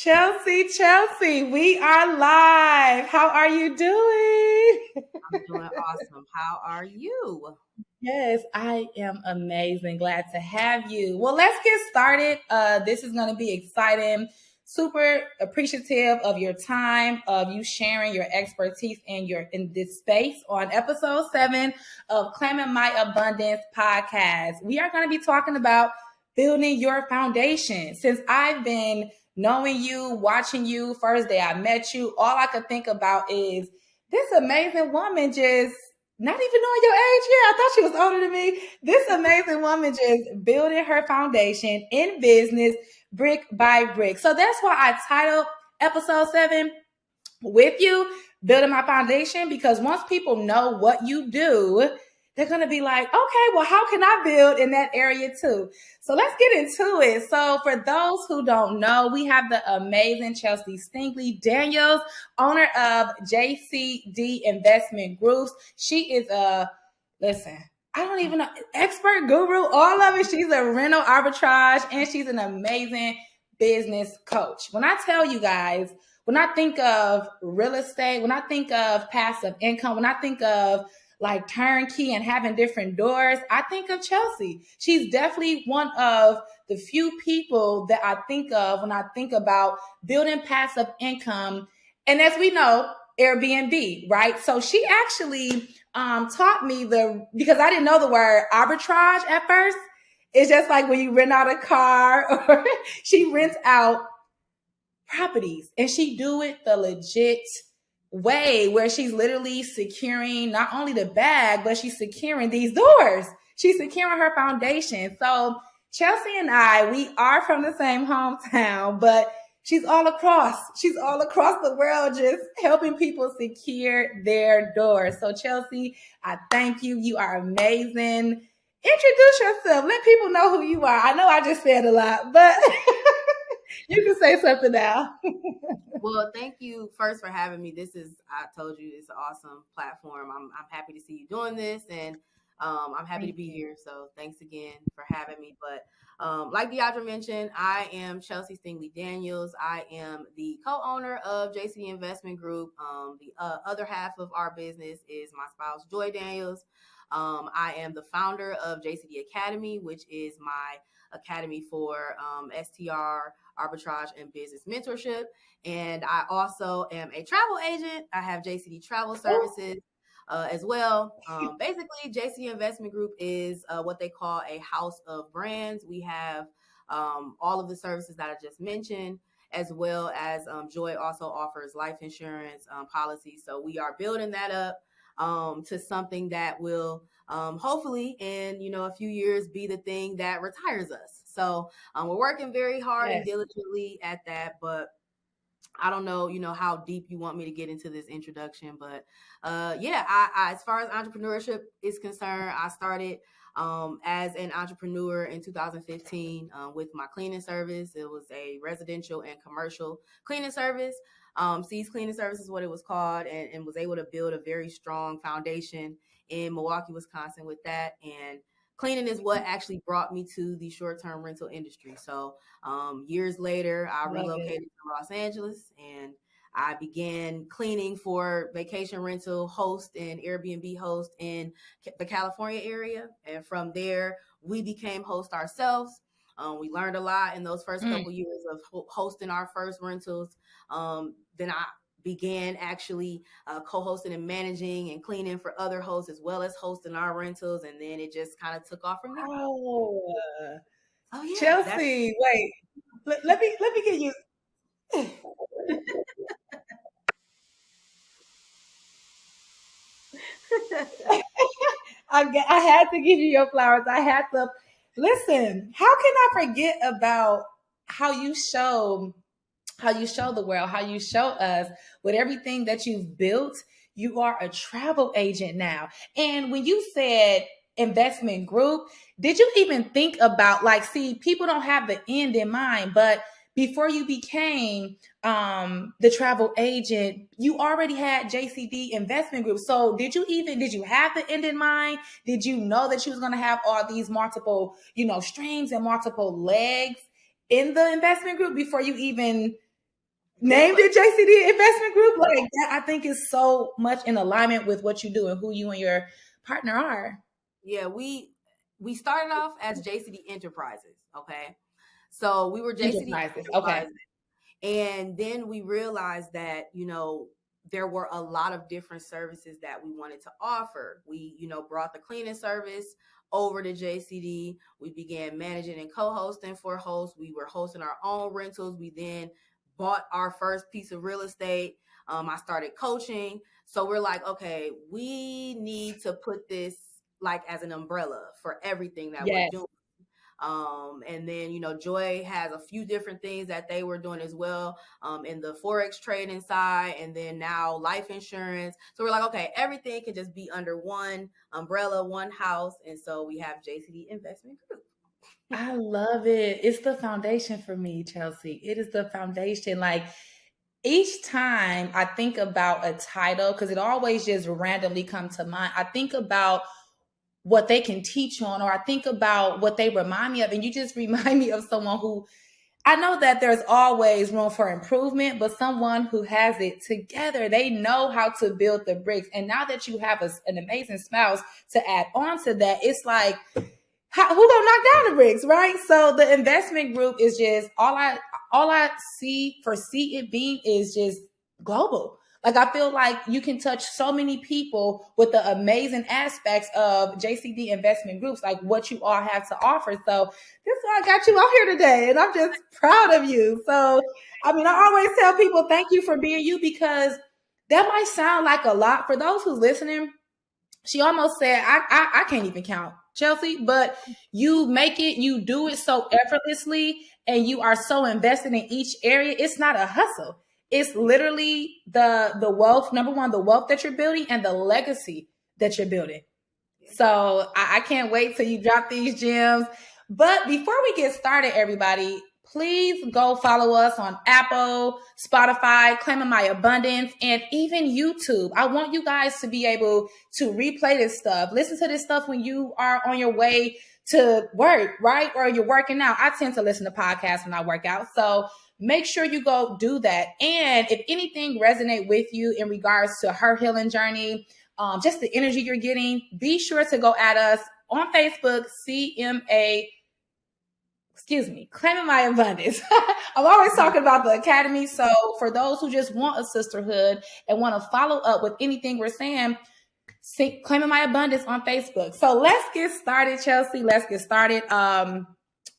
Chelsea, we are live. How are you doing? I'm doing awesome. How are you? Yes, I am amazing. Glad to have you. Well, let's get started. This is going to be exciting. Super appreciative of your time, of you sharing your expertise in this space on episode 7 of Claiming My Abundance podcast. We are going to be talking about building your foundation. Since I've been knowing you, watching you, first day I met you, all I could think about is this amazing woman just not even knowing your age. Yeah, I thought she was older than me. This amazing woman just building her foundation in business brick by brick. So that's why I titled episode 7 with you, building my foundation, because once people know what you do, they're going to be like, okay, well, how can I build in that area too? So let's get into it. So for those who don't know, we have the amazing Chelsea Stingley Daniels, owner of JCD Investment Groups. She is I don't even know, expert guru, all of it. She's a rental arbitrage and she's an amazing business coach. When I tell you guys, when I think of real estate, when I think of passive income, when I think of like turnkey and having different doors, I think of Chelsea. She's definitely one of the few people that I think of when I think about building passive income. And as we know, Airbnb, right? So she actually taught me because I didn't know the word arbitrage at first. It's just like when you rent out a car or she rents out properties and she do it the legit way where she's literally securing not only the bag, but she's securing these doors. She's securing her foundation. So Chelsea and I, we are from the same hometown, but she's all across the world just helping people secure their doors. So Chelsea, I thank you. You are amazing. Introduce yourself. Let people know who you are. I know I just said a lot, but you can say something now. Well, thank you first for having me. I told you, it's an awesome platform. I'm happy to see you doing this, and I'm happy to be here. So thanks again for having me. But like Deidre mentioned, I am Chelsea Stingley Daniels. I am the co-owner of JCD Investment Group. The other half of our business is my spouse, Joy Daniels. I am the founder of JCD Academy, which is my academy for STR, arbitrage, and business mentorship. And I also am a travel agent. I have JCD Travel Services as well. Basically, JCD Investment Group is what they call a house of brands. We have all of the services that I just mentioned, as well as Joy also offers life insurance policies. So we are building that up to something that will hopefully in a few years be the thing that retires us. So we're working very hard and diligently at that, but I don't know, how deep you want me to get into this introduction, but I as far as entrepreneurship is concerned, I started as an entrepreneur in 2015 with my cleaning service. It was a residential and commercial cleaning service. C's Cleaning Service is what it was called, and was able to build a very strong foundation in Milwaukee, Wisconsin with that. And cleaning is what actually brought me to the short-term rental industry. So years later, I relocated to Los Angeles and I began cleaning for vacation rental host and Airbnb host in the California area. And from there, we became host ourselves. We learned a lot in those first couple years of hosting our first rentals. Then I began actually co-hosting and managing and cleaning for other hosts, as well as hosting our rentals. And then it just kind of took off from there. Oh yeah, Chelsea, wait. Let me get you. I had to give you your flowers. I had to listen. How can I forget about how you show the world, how you show us with everything that you've built? You are a travel agent now. And when you said investment group, did you even think about people don't have the end in mind, but before you became the travel agent, you already had JCD Investment Group. So did you have the end in mind? Did you know that you was going to have all these multiple, streams and multiple legs in the investment group before you even named it JCD Investment Group. Like that, I think is so much in alignment with what you do and who you and your partner are. Yeah, we started off as JCD Enterprises. Okay, so we were JCD Enterprises. Okay. Enterprises, and then we realized that there were a lot of different services that we wanted to offer. We brought the cleaning service over to JCD. We began managing and co-hosting for hosts. We were hosting our own rentals. We then bought our first piece of real estate. I started coaching. So we're like, okay, we need to put this like as an umbrella for everything that we're Yes. doing. And then, Joy has a few different things that they were doing as well, in the Forex trading side, and then now life insurance. So we're like, okay, everything can just be under one umbrella, one house. And so we have JCD Investment Group. I love it. It's the foundation for me, Chelsea. It is the foundation. Like each time I think about a title, because it always just randomly comes to mind, I think about what they can teach on, or I think about what they remind me of. And you just remind me of someone who, I know that there's always room for improvement, but someone who has it together, they know how to build the bricks. And now that you have an amazing spouse to add on to that, it's like, who gonna knock down the bricks, right? So the investment group is just all I foresee it being is just global. Like I feel like you can touch so many people with the amazing aspects of JCD investment groups, like what you all have to offer. So that's why I got you out here today, and I'm just proud of you. So I mean, I always tell people thank you for being you, because that might sound like a lot for those who's listening. She almost said, I can't even count, Chelsea, but you make it, you do it so effortlessly, and you are so invested in each area. It's not a hustle. It's literally the wealth, number one, the wealth that you're building and the legacy that you're building. So I can't wait till you drop these gems. But before we get started, everybody, please go follow us on Apple, Spotify, Claiming My Abundance, and even YouTube. I want you guys to be able to replay this stuff. Listen to this stuff when you are on your way to work, right? Or you're working out. I tend to listen to podcasts when I work out. So make sure you go do that. And if anything resonate with you in regards to her healing journey, just the energy you're getting, be sure to go at us on Facebook, Claiming My Abundance. I'm always talking about the Academy. So for those who just want a sisterhood and want to follow up with anything we're saying, Claiming My Abundance on Facebook. So let's get started, Chelsea. Let's get started. I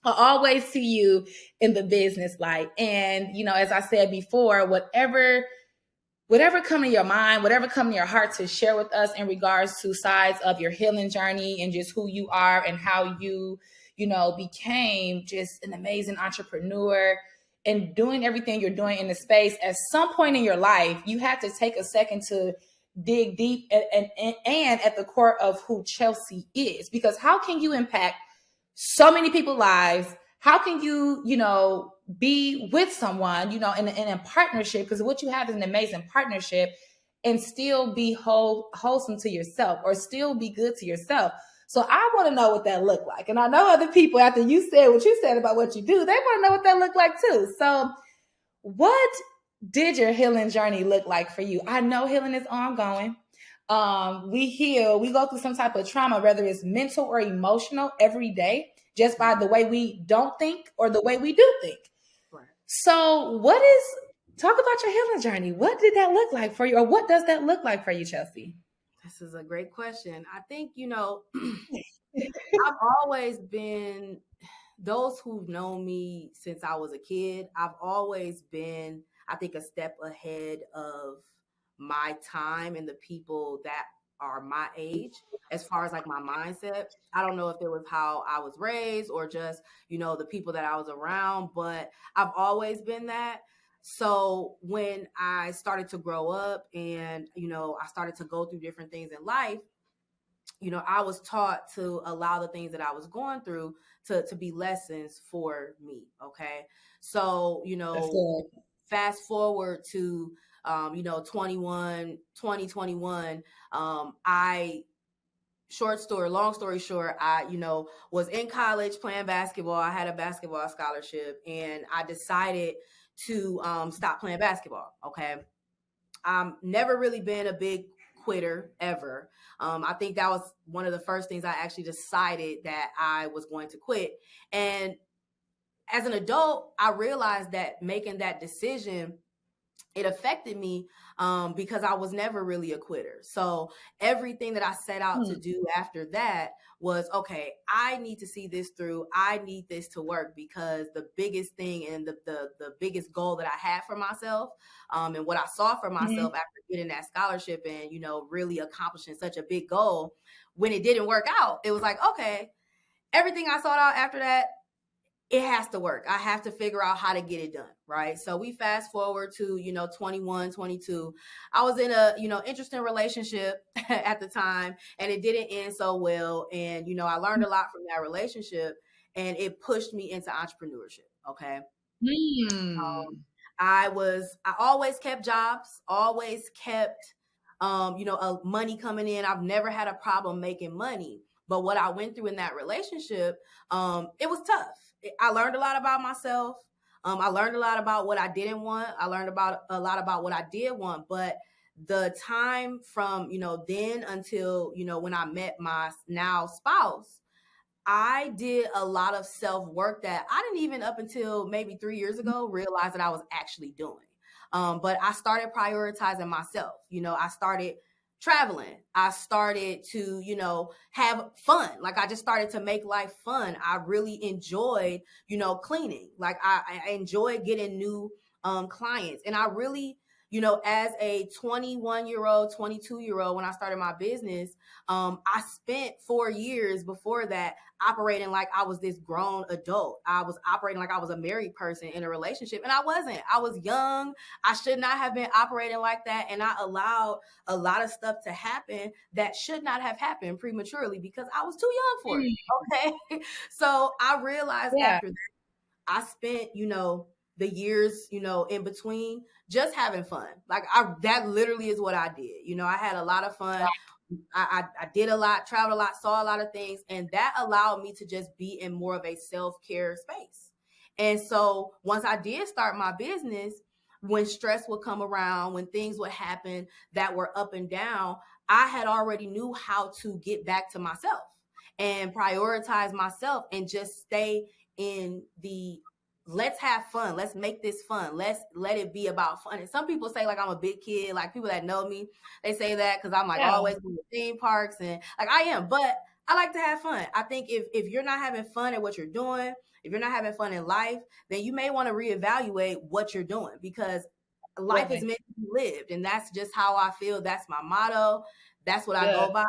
always see you in the business light. And, as I said before, whatever come to your mind, whatever come to your heart to share with us in regards to sides of your healing journey and just who you are and how you became just an amazing entrepreneur and doing everything you're doing in the space. At some point in your life, you had to take a second to dig deep and at the core of who Chelsea is, because how can you impact so many people's lives? How can you, be with someone, in a partnership, because what you have is an amazing partnership, and still be wholesome to yourself or still be good to yourself? So I want to know what that looked like. And I know other people, after you said what you said about what you do, they want to know what that looked like too. So what did your healing journey look like for you? I know healing is ongoing. We heal, we go through some type of trauma, whether it's mental or emotional, every day, just by the way we don't think or the way we do think. Right. So talk about your healing journey. What did that look like for you? Or what does that look like for you, Chelsea? This is a great question. I think, I've always been, those who've known me since I was a kid, I've always been, I think, a step ahead of my time and the people that are my age as far as like my mindset. I don't know if it was how I was raised or just, the people that I was around, but I've always been that. So when I started to grow up and, I started to go through different things in life, I was taught to allow the things that I was going through to be lessons for me. Okay. So, fast forward to, 2021, long story short, I, was in college playing basketball. I had a basketball scholarship, and I decided to stop playing basketball. Okay. Never really been a big quitter ever. I think that was one of the first things I actually decided that I was going to quit. And as an adult, I realized that making that decision, it affected me because I was never really a quitter. So everything that I set out to do after that was, okay, I need to see this through. I need this to work, because the biggest thing and the biggest goal that I had for myself, and what I saw for myself after getting that scholarship and, you know, really accomplishing such a big goal, when it didn't work out, it was like, okay, everything I sought out after that, it has to work. I have to figure out how to get it done. Right. So we fast forward to, 21, 22. I was in a, interesting relationship at the time, and it didn't end so well. And, I learned a lot from that relationship, and it pushed me into entrepreneurship. Okay. I always kept jobs, always kept, money coming in. I've never had a problem making money. But what I went through in that relationship, it was tough. I learned a lot about myself. I learned a lot about what I didn't want. I learned a lot about what I did want. But the time from, then until, when I met my now spouse, I did a lot of self-work that I didn't even, up until maybe 3 years ago, realize that I was actually doing. But I started prioritizing myself. I started traveling. I started to, have fun. Like, I just started to make life fun. I really enjoyed, cleaning. Like, I enjoyed getting new clients. And I really, as a 21-year-old, 22-year-old, when I started my business, I spent 4 years before that operating like I was this grown adult. I was operating like I was a married person in a relationship, and I wasn't. I was young. I should not have been operating like that, and I allowed a lot of stuff to happen that should not have happened prematurely because I was too young for it. Okay. So I realized after that, I spent, the years, in between, just having fun. Like, that literally is what I did. I had a lot of fun. I did a lot, traveled a lot, saw a lot of things, and that allowed me to just be in more of a self-care space. And so once I did start my business, when stress would come around, when things would happen that were up and down, I had already knew how to get back to myself and prioritize myself and just stay in the let's have fun. Let's make this fun. Let it be about fun. And some people say, like, I'm a big kid. Like, people that know me, they say that because I'm like always going to theme parks, and like I am. But I like to have fun. I think if you're not having fun at what you're doing, if you're not having fun in life, then you may want to reevaluate what you're doing, because life is meant to be lived. And that's just how I feel. That's my motto. That's what I go by.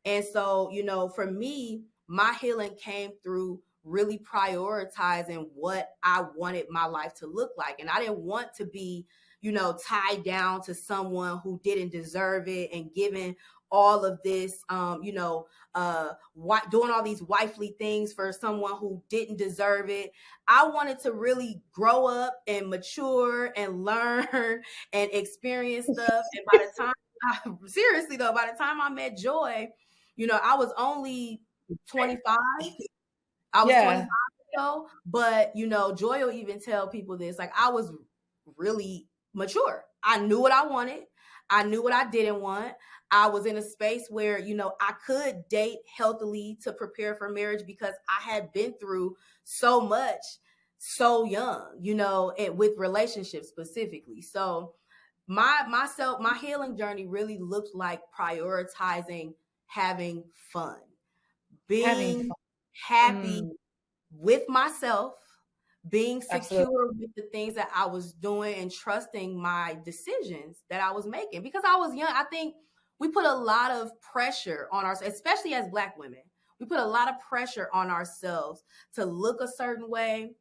And so, for me, my healing came through really prioritizing what I wanted my life to look like. And I didn't want to be, tied down to someone who didn't deserve it and giving all of this, doing all these wifely things for someone who didn't deserve it. I wanted to really grow up and mature and learn and experience stuff. And by the time, seriously though, by the time I met Joy, I was only 25. I was 25 ago, but Joy will even tell people this. Like, I was really mature. I knew what I wanted. I knew what I didn't want. I was in a space where, I could date healthily to prepare for marriage because I had been through so much so young, and with relationships specifically. So my healing journey really looked like prioritizing having fun, being happy with myself, being secure with the things that I was doing, and trusting my decisions that I was making. Because I was young, I think we put a lot of pressure on ourselves, especially as Black women. We put a lot of pressure on ourselves to look a certain way,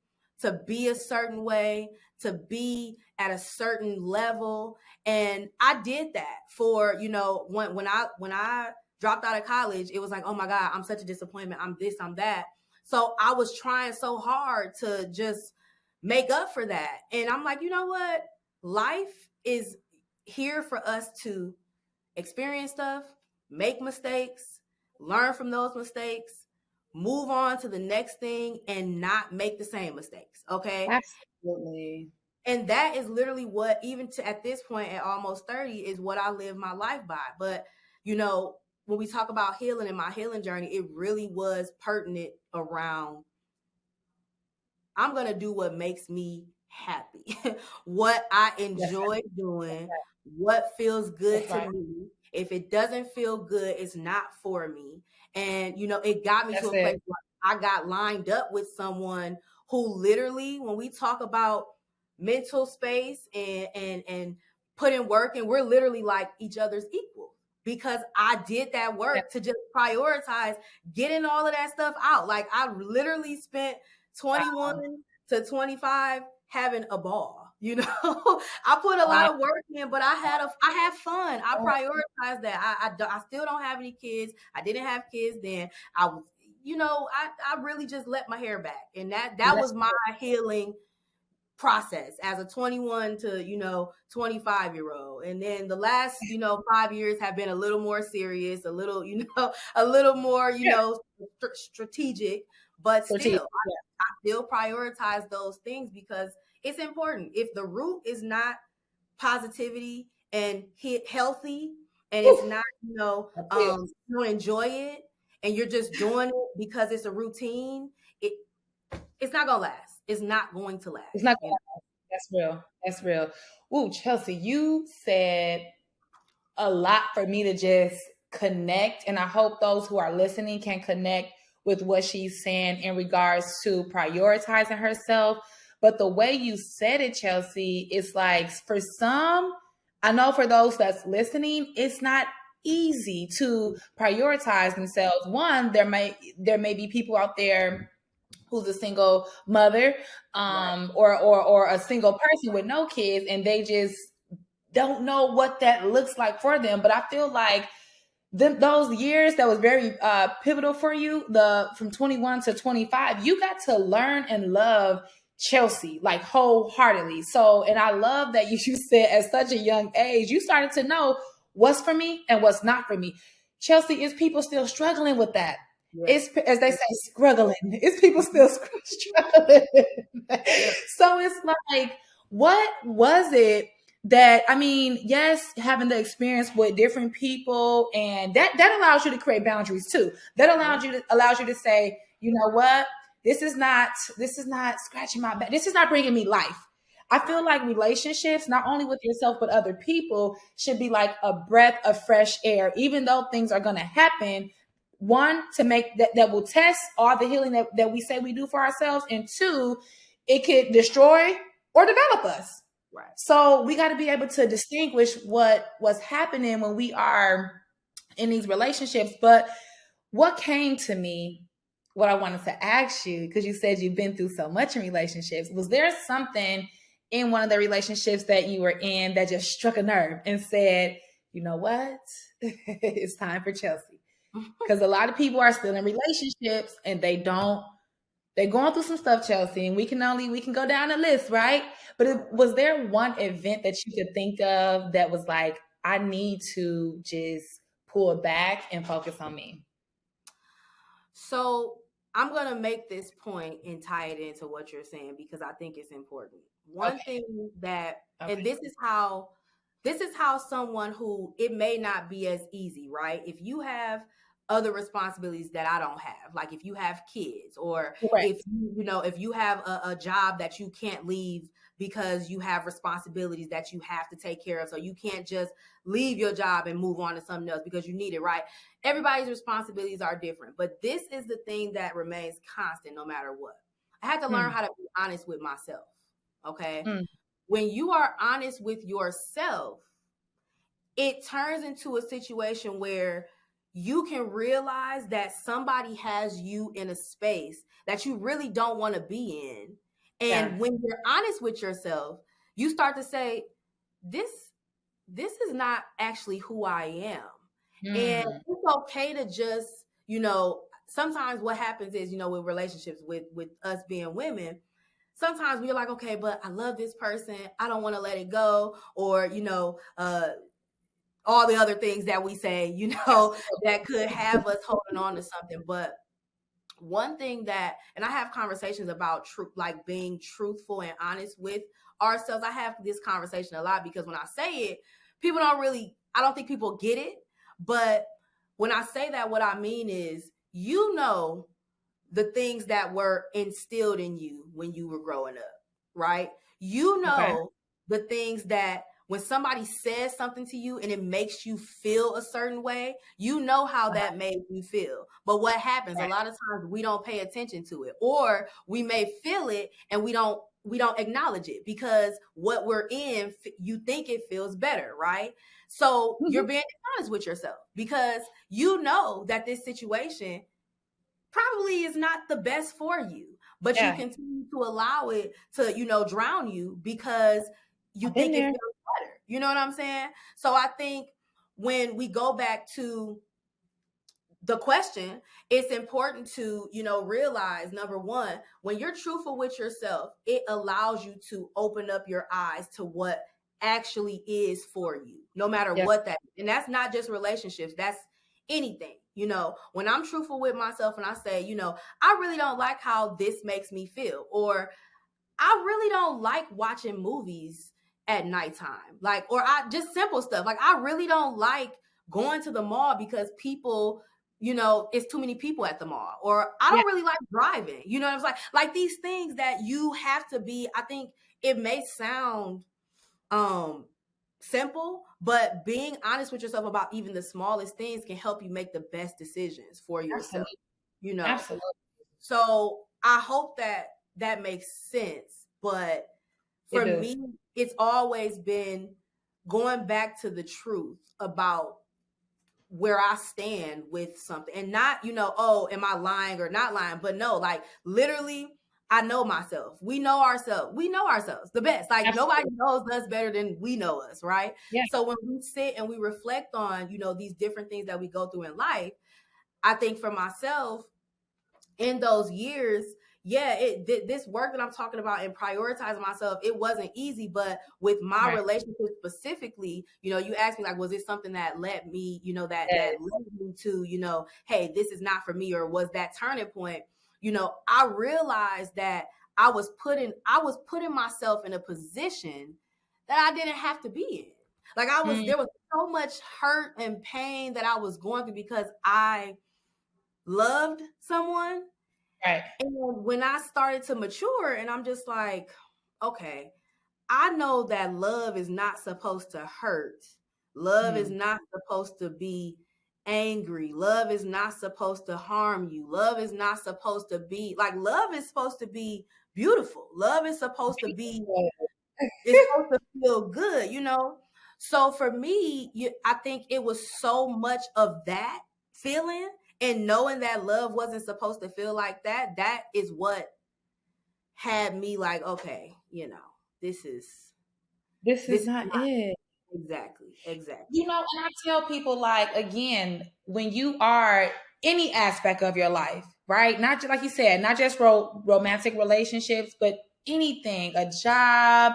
to be a certain way, to be at a certain level. And I did that for, when I dropped out of college, it was like, oh my God, I'm such a disappointment. I'm this, I'm that. So I was trying so hard to just make up for that. And I'm like, you know what? Life is here for us to experience stuff, make mistakes, learn from those mistakes, move on to the next thing, and not make the same mistakes. Okay. Absolutely. And that is literally what, even to at this point at almost 30, is what I live my life by. But, you know, when we talk about healing and my healing journey, it really was pertinent around, I'm going to do what makes me happy, what I That's enjoy right. doing, what feels good That's to right. me. If it doesn't feel good, it's not for me. And, you know, it got me to That's a it. place where I got lined up with someone who literally, when we talk about mental space and put in work, and we're literally like each other's equal, because I did that Yeah. work to just prioritize getting all of that stuff out. Like, I literally spent 21 to 25 having a ball. You know, I put a Wow. lot of work in, but I had fun. I prioritized that. I still don't have any kids. I didn't have kids then. I was, you know, I really just let my hair back, and that That's was my healing process as a 21 to, you know, 25-year-old. And then the last, you know, 5 years have been a little more serious, a little, you know, a little more, you yeah. know, strategic, but Strategic. still, I still prioritize those things because it's important. If the root is not positivity and healthy, and it's Whew, not, you know, I feel you don't enjoy it, and you're just doing it because it's a routine, it it's not gonna last. It's not going to last. it's not You know? going. That's real. That's real. Ooh, Chelsea, you said a lot for me to just connect. And I hope those who are listening can connect with what she's saying in regards to prioritizing herself. But the way you said it, Chelsea, it's like for some, I know for those that's listening, it's not easy to prioritize themselves. One, there may be people out there who's a single mother, Right. or a single person with no kids, and they just don't know what that looks like for them. But I feel like those years that was very pivotal for you, the from 21 to 25, you got to learn and love Chelsea like wholeheartedly. So, and I love that you said at such a young age, you started to know what's for me and what's not for me. Chelsea, is people still struggling with that? Yes. It's, as they say, struggling. It's people still struggling. Yeah. So it's like, what was it that, I mean, yes, having the experience with different people, and that allows you to create boundaries too. That Yeah. allows you to say, you know what, this is not scratching my back. This is not bringing me life. I feel Right. like relationships, not only with yourself but other people, should be like a breath of fresh air. Even though things are going to happen, one, to make that will test all the healing that we say we do for ourselves, and two, it could destroy or develop us. Right. So we got to be able to distinguish what's happening when we are in these relationships. But what came to me, what I wanted to ask you, because you said you've been through so much in relationships, was there something in one of the relationships that you were in that just struck a nerve and said, you know what, it's time for Chelsea? Because a lot of people are still in relationships and they're going through some stuff, Chelsea, and we can go down the list, right? But was there one event that you could think of that was like, I need to just pull back and focus on me? So I'm gonna make this point and tie it into what you're saying because I think it's important. One Okay. thing that, and Okay. this is how someone who, it may not be as easy, right? If you have other responsibilities that I don't have, like if you have kids, or Right. if if you have a job that you can't leave because you have responsibilities that you have to take care of, so you can't just leave your job and move on to something else because you need it, right? Everybody's responsibilities are different, but this is the thing that remains constant no matter what. I had to learn Mm, how to be honest with myself. Okay. mm, When you are honest with yourself, it turns into a situation where you can realize that somebody has you in a space that you really don't want to be in. yeah. And when you're honest with yourself, you start to say, this this is not actually who I am. And Mm, it's okay to just, sometimes what happens is, with relationships, with us being women, sometimes we're like, okay, but I love this person. I don't want to let it go. Or, all the other things that we say, that could have us holding on to something. But one thing that, and I have conversations about like being truthful and honest with ourselves. I have this conversation a lot because when I say it, people don't really, I don't think people get it. But when I say that, what I mean is, the things that were instilled in you when you were growing up, right? Okay. The things that when somebody says something to you and it makes you feel a certain way, how that made you feel. But what happens a lot of times, we don't pay attention to it, or we may feel it and we don't acknowledge it because what we're in, you think it feels better, right? So you're being honest with yourself because that this situation probably is not the best for you, but you continue to allow it to, drown you because you think it feels better. You know what I'm saying? So I think when we go back to the question, it's important to, realize, number one, when you're truthful with yourself, it allows you to open up your eyes to what actually is for you, no matter what that is. And that's not just relationships, that's anything. When I'm truthful with myself and I say, I really don't like how this makes me feel, or I really don't like watching movies at nighttime, like, or I just simple stuff. Like, I really don't like going to the mall because people, it's too many people at the mall, or I don't really like driving. You know what I'm saying? Like these things that you have to be, I think it may sound simple, but being honest with yourself about even the smallest things can help you make the best decisions for yourself. Absolutely. So I hope that makes sense. But for me, it's always been going back to the truth about where I stand with something, and not, oh, am I lying or not lying? But no, like literally, I know myself. We know ourselves. We know ourselves the best. Like nobody knows us better than we know us, right? Yeah. So when we sit and we reflect on, these different things that we go through in life, I think for myself in those years, this work that I'm talking about and prioritizing myself, it wasn't easy. But with my relationship specifically, you asked me, like, was it something that led me, that led me to, hey, this is not for me, or was that turning point? I realized that I was putting myself in a position that I didn't have to be in. Like there was so much hurt and pain that I was going through because I loved someone. Right. And when I started to mature, and I'm just like, okay, I know that love is not supposed to hurt. Love is not supposed to be angry. Love is not supposed to harm you. Love is not supposed to be like, love is supposed to be beautiful. Love is supposed to be, it's supposed to feel good, So for me, I think it was so much of that feeling, and knowing that love wasn't supposed to feel like that. That is what had me like, okay, this is not it. Exactly. And I tell people, like, again, when you are any aspect of your life, right? Not just, like you said, not just romantic relationships, but anything, a job,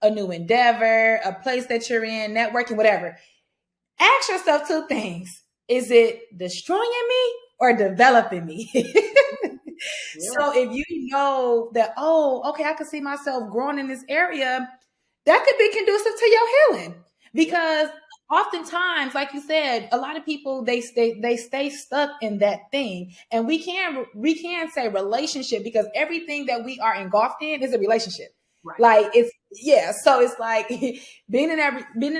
a new endeavor, a place that you're in, networking, whatever. Ask yourself two things. Is it destroying me or developing me? So if you know that, oh, okay, I can see myself growing in this area, that could be conducive to your healing. Because oftentimes, like you said, a lot of people, they stay stuck in that thing. And we can say relationship, because everything that we are engulfed in is a relationship. Right. Like so it's like being in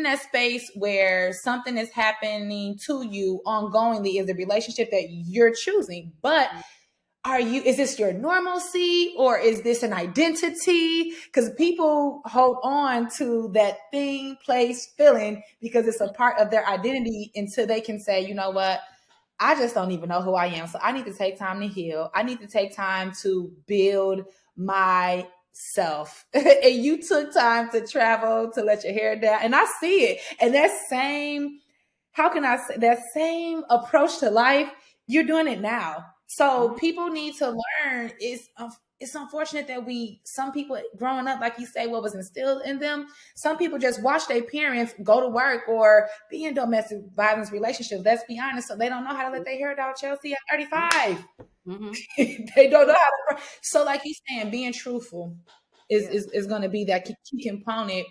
that space where something is happening to you ongoingly is a relationship that you're choosing. But is this your normalcy, or is this an identity? Because people hold on to that thing, place, feeling, because it's a part of their identity, until they can say, you know what, I just don't even know who I am. So I need to take time to heal. I need to take time to build myself. And you took time to travel, to let your hair down. And I see it. And that same approach to life, you're doing it now. So people need to learn. It's unfortunate that some people growing up, like you say, what was instilled in them. Some people just watch their parents go to work or be in domestic violence relationships. Let's be honest. So they don't know how to let their hair down, Chelsea, at 35. Mm-hmm. They don't know how to. So, like he's saying, being truthful is Yeah. is going to be that key component,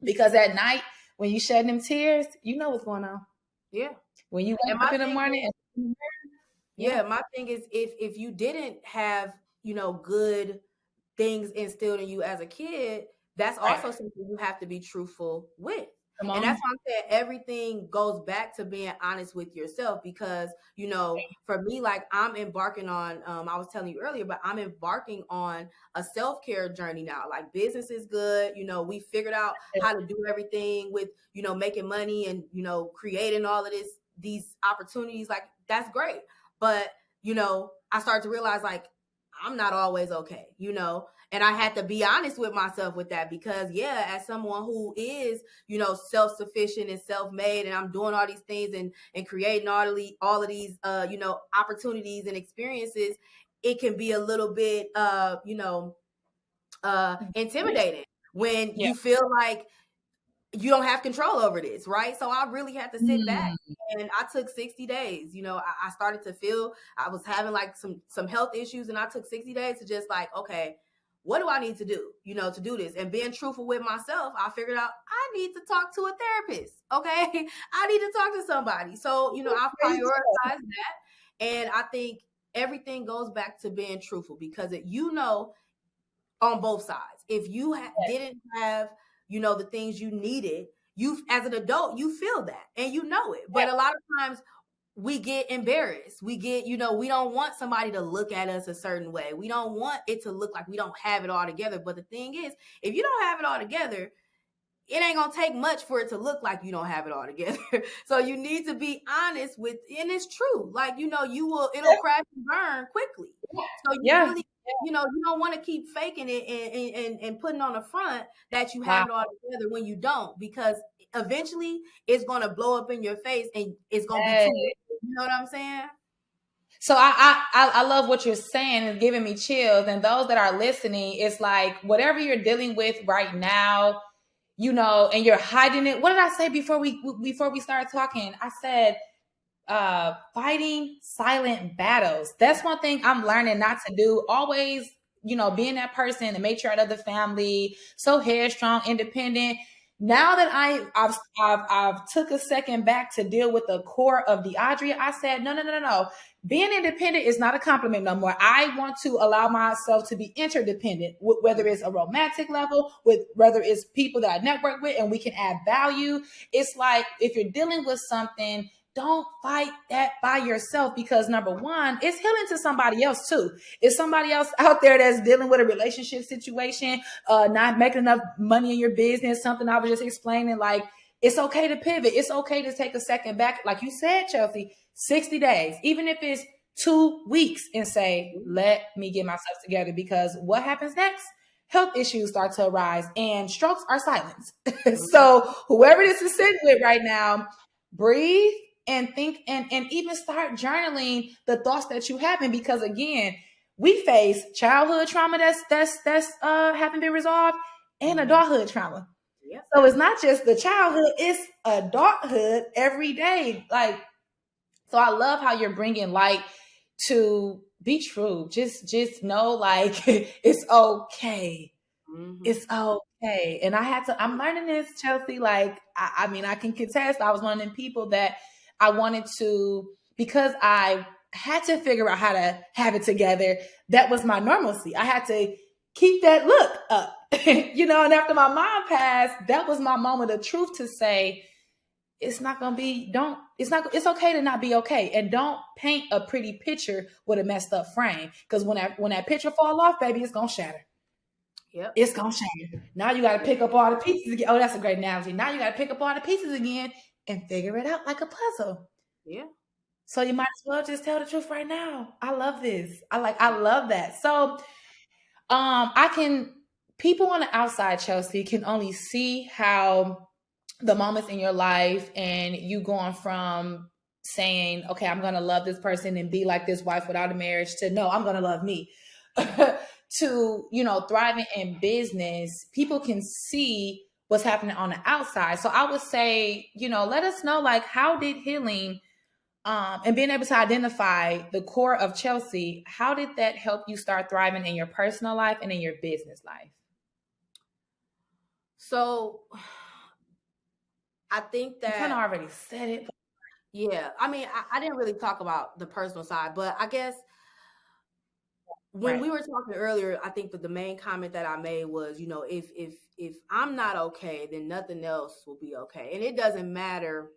because at night when you shed them tears, you know what's going on. Yeah. When you And wake up my in the thing morning, is, yeah, yeah, my thing is, if you didn't have, good things instilled in you as a kid, that's right. also something you have to be truthful with. Come And that's on. why I'm saying everything goes back to being honest with yourself, because, for me, like I'm embarking on, I was telling you earlier, but I'm embarking on a self-care journey now. Like business is good. We figured out how to do everything with, making money and, creating all of these opportunities. Like that's great. But, I started to realize like, I'm not always okay, and I had to be honest with myself with that, because yeah, as someone who is, self-sufficient and self-made, and I'm doing all these things and creating all of these, opportunities and experiences, it can be a little bit, intimidating when Yeah. you feel like you don't have control over this, right? So I really had to sit back, Mm, and I took 60 days. I started to feel I was having like some health issues, and I took 60 days to just like, okay, what do I need to do, to do this? And being truthful with myself, I figured out I need to talk to a therapist. Okay. I need to talk to somebody. So, I praise prioritized that. And I think everything goes back to being truthful, because on both sides. If you didn't have, the things you needed, you as an adult, you feel that and you know it. yeah, But a lot of times we get embarrassed. We get, we don't want somebody to look at us a certain way. We don't want it to look like we don't have it all together. But the thing is, if you don't have it all together, it ain't gonna take much for it to look like you don't have it all together. So you need to be honest with, and it's true. Like, it'll crash and burn quickly. So you yeah. really, you don't want to keep faking it and putting on the front that you Wow. have it all together when you don't, because eventually it's gonna blow up in your face and it's gonna be too late. You know what I'm saying? So I love what you're saying. It's giving me chills. And those that are listening, it's like whatever you're dealing with right now, and you're hiding it. What did I say before we started talking? I said fighting silent battles. That's one thing I'm learning not to do. Always, being that person, the matriarch of the family, so headstrong, independent. Now that I've took a second back to deal with the core of DeAndrea, I said, no, no, no, no, no. Being independent is not a compliment no more. I want to allow myself to be interdependent, whether it's a romantic level, with whether it's people that I network with and we can add value. It's like if you're dealing with something, don't fight that by yourself, because number one, it's healing to somebody else too. If somebody else out there that's dealing with a relationship situation, not making enough money in your business, something I was just explaining, like it's okay to pivot. It's okay to take a second back. Like you said, Chelsea, 60 days, even if it's 2 weeks, and say, let me get myself together, because what happens next? Health issues start to arise and strokes are silenced. So whoever this is sitting with right now, breathe and think, and even start journaling the thoughts that you having, because again, we face childhood trauma that's haven't been resolved, and adulthood trauma. Yep. So it's not just the childhood, it's adulthood every day. Like, so I love how you're bringing light to be true. Just know, like, it's okay. Mm-hmm. It's okay. And I'm learning this, Chelsea. Like, I mean, I can contest. I was one of them people that I wanted to, because I had to figure out how to have it together. That was my normalcy. I had to keep that look up, and after my mom passed, that was my moment of truth to say, it's not going to be, it's okay to not be okay. And don't paint a pretty picture with a messed up frame. Because when that picture fall off, baby, it's going to shatter. Yep. It's going to shatter. Now you got to pick up all the pieces again. Oh, that's a great analogy. Now you got to pick up all the pieces again and figure it out like a puzzle. Yeah. So you might as well just tell the truth right now. I love this. I love that. So people on the outside, Chelsea, can only see how the moments in your life and you going from saying, okay, I'm going to love this person and be like this wife without a marriage, to no, I'm going to love me, to, thriving in business. People can see what's happening on the outside. So I would say, let us know, like, how did healing And being able to identify the core of Chelsea, how did that help you start thriving in your personal life and in your business life? So I think You kind of that, already said it. yeah, I mean, I didn't really talk about the personal side, but I guess when Right. we were talking earlier, I think that the main comment that I made was, if I'm not okay, then nothing else will be okay. And it doesn't matter.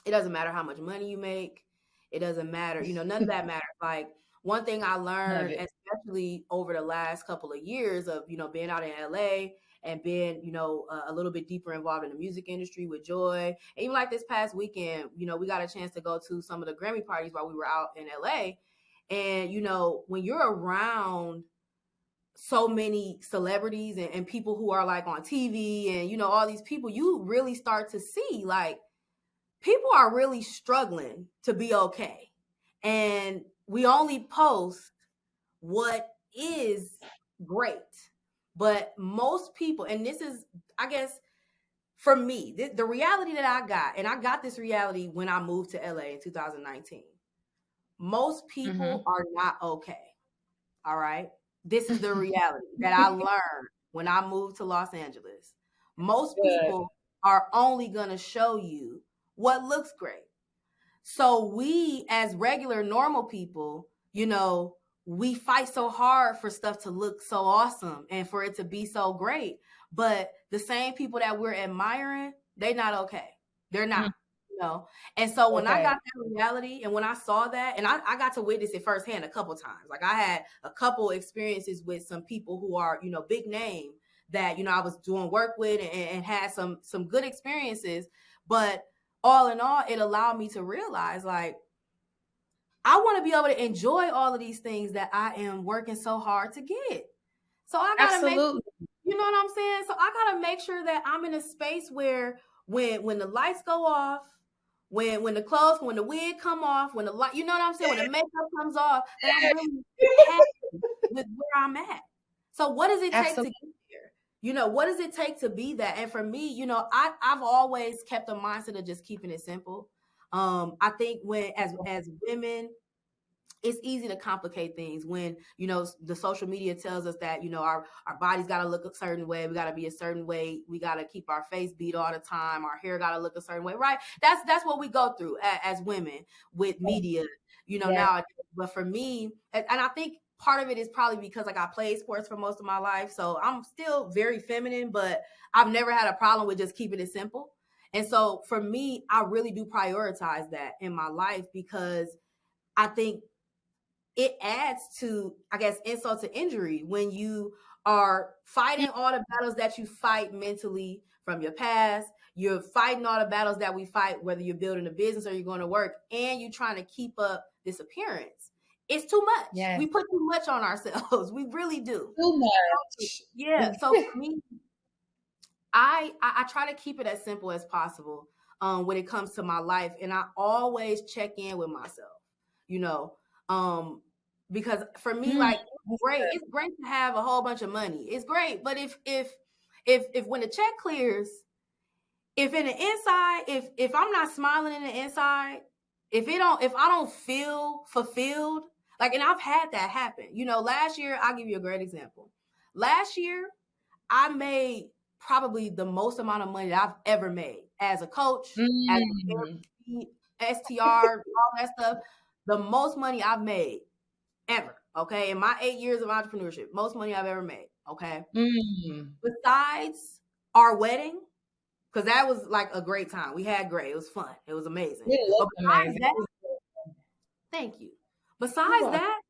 It doesn't matter how much money you make. It doesn't matter. None of that matters. Like, one thing I None of learned, it. especially over the last couple of years of, being out in LA and being, a little bit deeper involved in the music industry with Joy. And even like this past weekend, we got a chance to go to some of the Grammy parties while we were out in LA. And, when you're around so many celebrities and people who are like on TV and, all these people, you really start to see like people are really struggling to be okay. And we only post what is great. But most people, and this is, I guess, for me, the reality that I got, and I got this reality when I moved to LA in 2019. Most people Mm-hmm. are not okay. All right. This is the reality that I learned when I moved to Los Angeles. Most Good. people are only going to show you what looks great. So we, as regular, normal people, we fight so hard for stuff to look so awesome and for it to be so great. But the same people that we're admiring, they're not okay. They're not. And so when I Okay. got that reality and when I saw that, and I got to witness it firsthand a couple times. Like, I had a couple experiences with some people who are, big name that, I was doing work with and had some good experiences. But all in all, it allowed me to realize, like, I want to be able to enjoy all of these things that I am working so hard to get. So I got to make, Absolutely. you know what I'm saying? So I got to make sure that I'm in a space where when the lights go off, when the clothes, when the wig come off, when the light, you know what I'm saying? When the makeup comes off, that I'm really happy with where I'm at. So what does it take to Absolutely. get there? What does it take to be that? And for me, I've always kept a mindset of just keeping it simple. I think when as women, it's easy to complicate things when the social media tells us that our bodies got to look a certain way, we got to be a certain way, we got to keep our face beat all the time, our hair got to look a certain way, right? That's what we go through as women with media, Yeah. now. But for me, and I think part of it is probably because like I played sports for most of my life, so I'm still very feminine, but I've never had a problem with just keeping it simple. And so for me, I really do prioritize that in my life because I think it adds to, I guess, insult to injury when you are fighting all the battles that you fight mentally from your past. You're fighting all the battles that we fight, whether you're building a business or you're going to work, and you're trying to keep up this appearance. It's too much. Yes. We put too much on ourselves. We really do. Too much. Yeah. So for me, I try to keep it as simple as possible when it comes to my life, and I always check in with myself. You know, because for me, like, it's great to have a whole bunch of money. It's great, but if when the check clears, if in the inside, if I'm not smiling in the inside, if I don't feel fulfilled, like, and I've had that happen. Last year, I'll give you a great example. Last year, I made probably the most amount of money that I've ever made as a coach, as a STR, all that stuff. The most money I've made ever. Okay, in my 8 years of entrepreneurship, most money I've ever made. Okay, besides our wedding, because that was like a great time. We had great. It was fun. It was amazing. It But looked besides amazing. that, thank you. Besides that,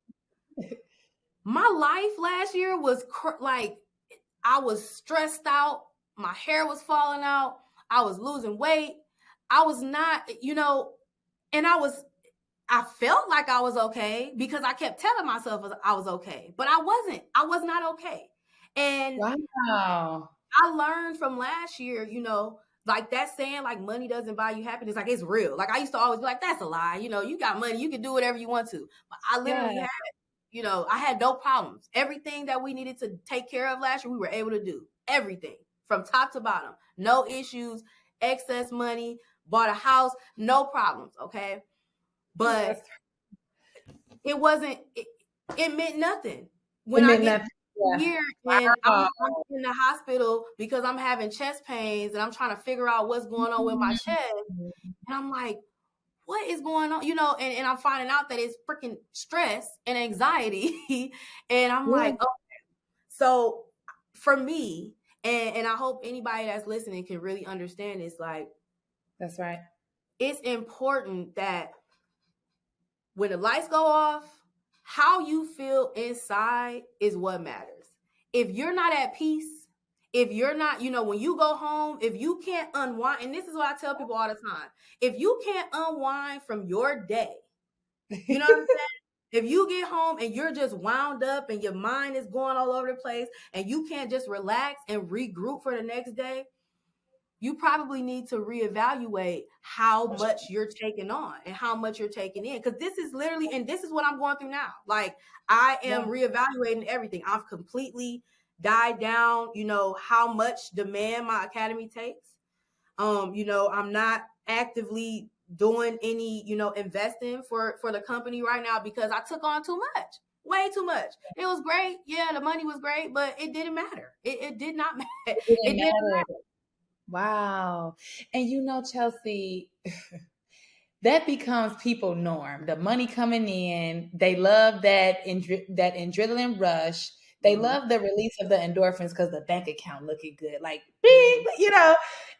my life last year was like, I was stressed out. My hair was falling out. I was losing weight. I was not, and I felt like I was okay because I kept telling myself I was okay, but I wasn't. I was not okay. And Wow. I learned from last year, like that saying, like, money doesn't buy you happiness. Like, it's real. Like, I used to always be like, that's a lie. You got money, you can do whatever you want to. But I literally had, I had no problems. Everything that we needed to take care of last year, we were able to do everything from top to bottom. No issues, excess money, bought a house, no problems. Okay. but it wasn't. It meant nothing It when I meant get nothing. Yeah. here and Wow. I'm in the hospital because I'm having chest pains and I'm trying to figure out what's going on with my chest, and I'm like, what is going on? And I'm finding out that it's freaking stress and anxiety. And I'm Yeah. like, okay. So for me, and I hope anybody that's listening can really understand this, like, That's right. it's important that when the lights go off, how you feel inside is what matters. If you're not at peace, if you're not, when you go home, if you can't unwind, and this is what I tell people all the time, if you can't unwind from your day, you know what I'm saying? If you get home and you're just wound up and your mind is going all over the place and you can't just relax and regroup for the next day, you probably need to reevaluate how much you're taking on and how much you're taking in. Because this is literally, and this is what I'm going through now. Like, I am reevaluating everything. I've completely died down, how much demand my academy takes. I'm not actively doing any, investing for the company right now because I took on too much, way too much. It was great. Yeah, the money was great, but it didn't matter. It did not matter. It It didn't didn't matter. matter. Wow. And Chelsea, that becomes people norm. The money coming in, they love that that adrenaline rush. They love the release of the endorphins because the bank account looking good, like bing,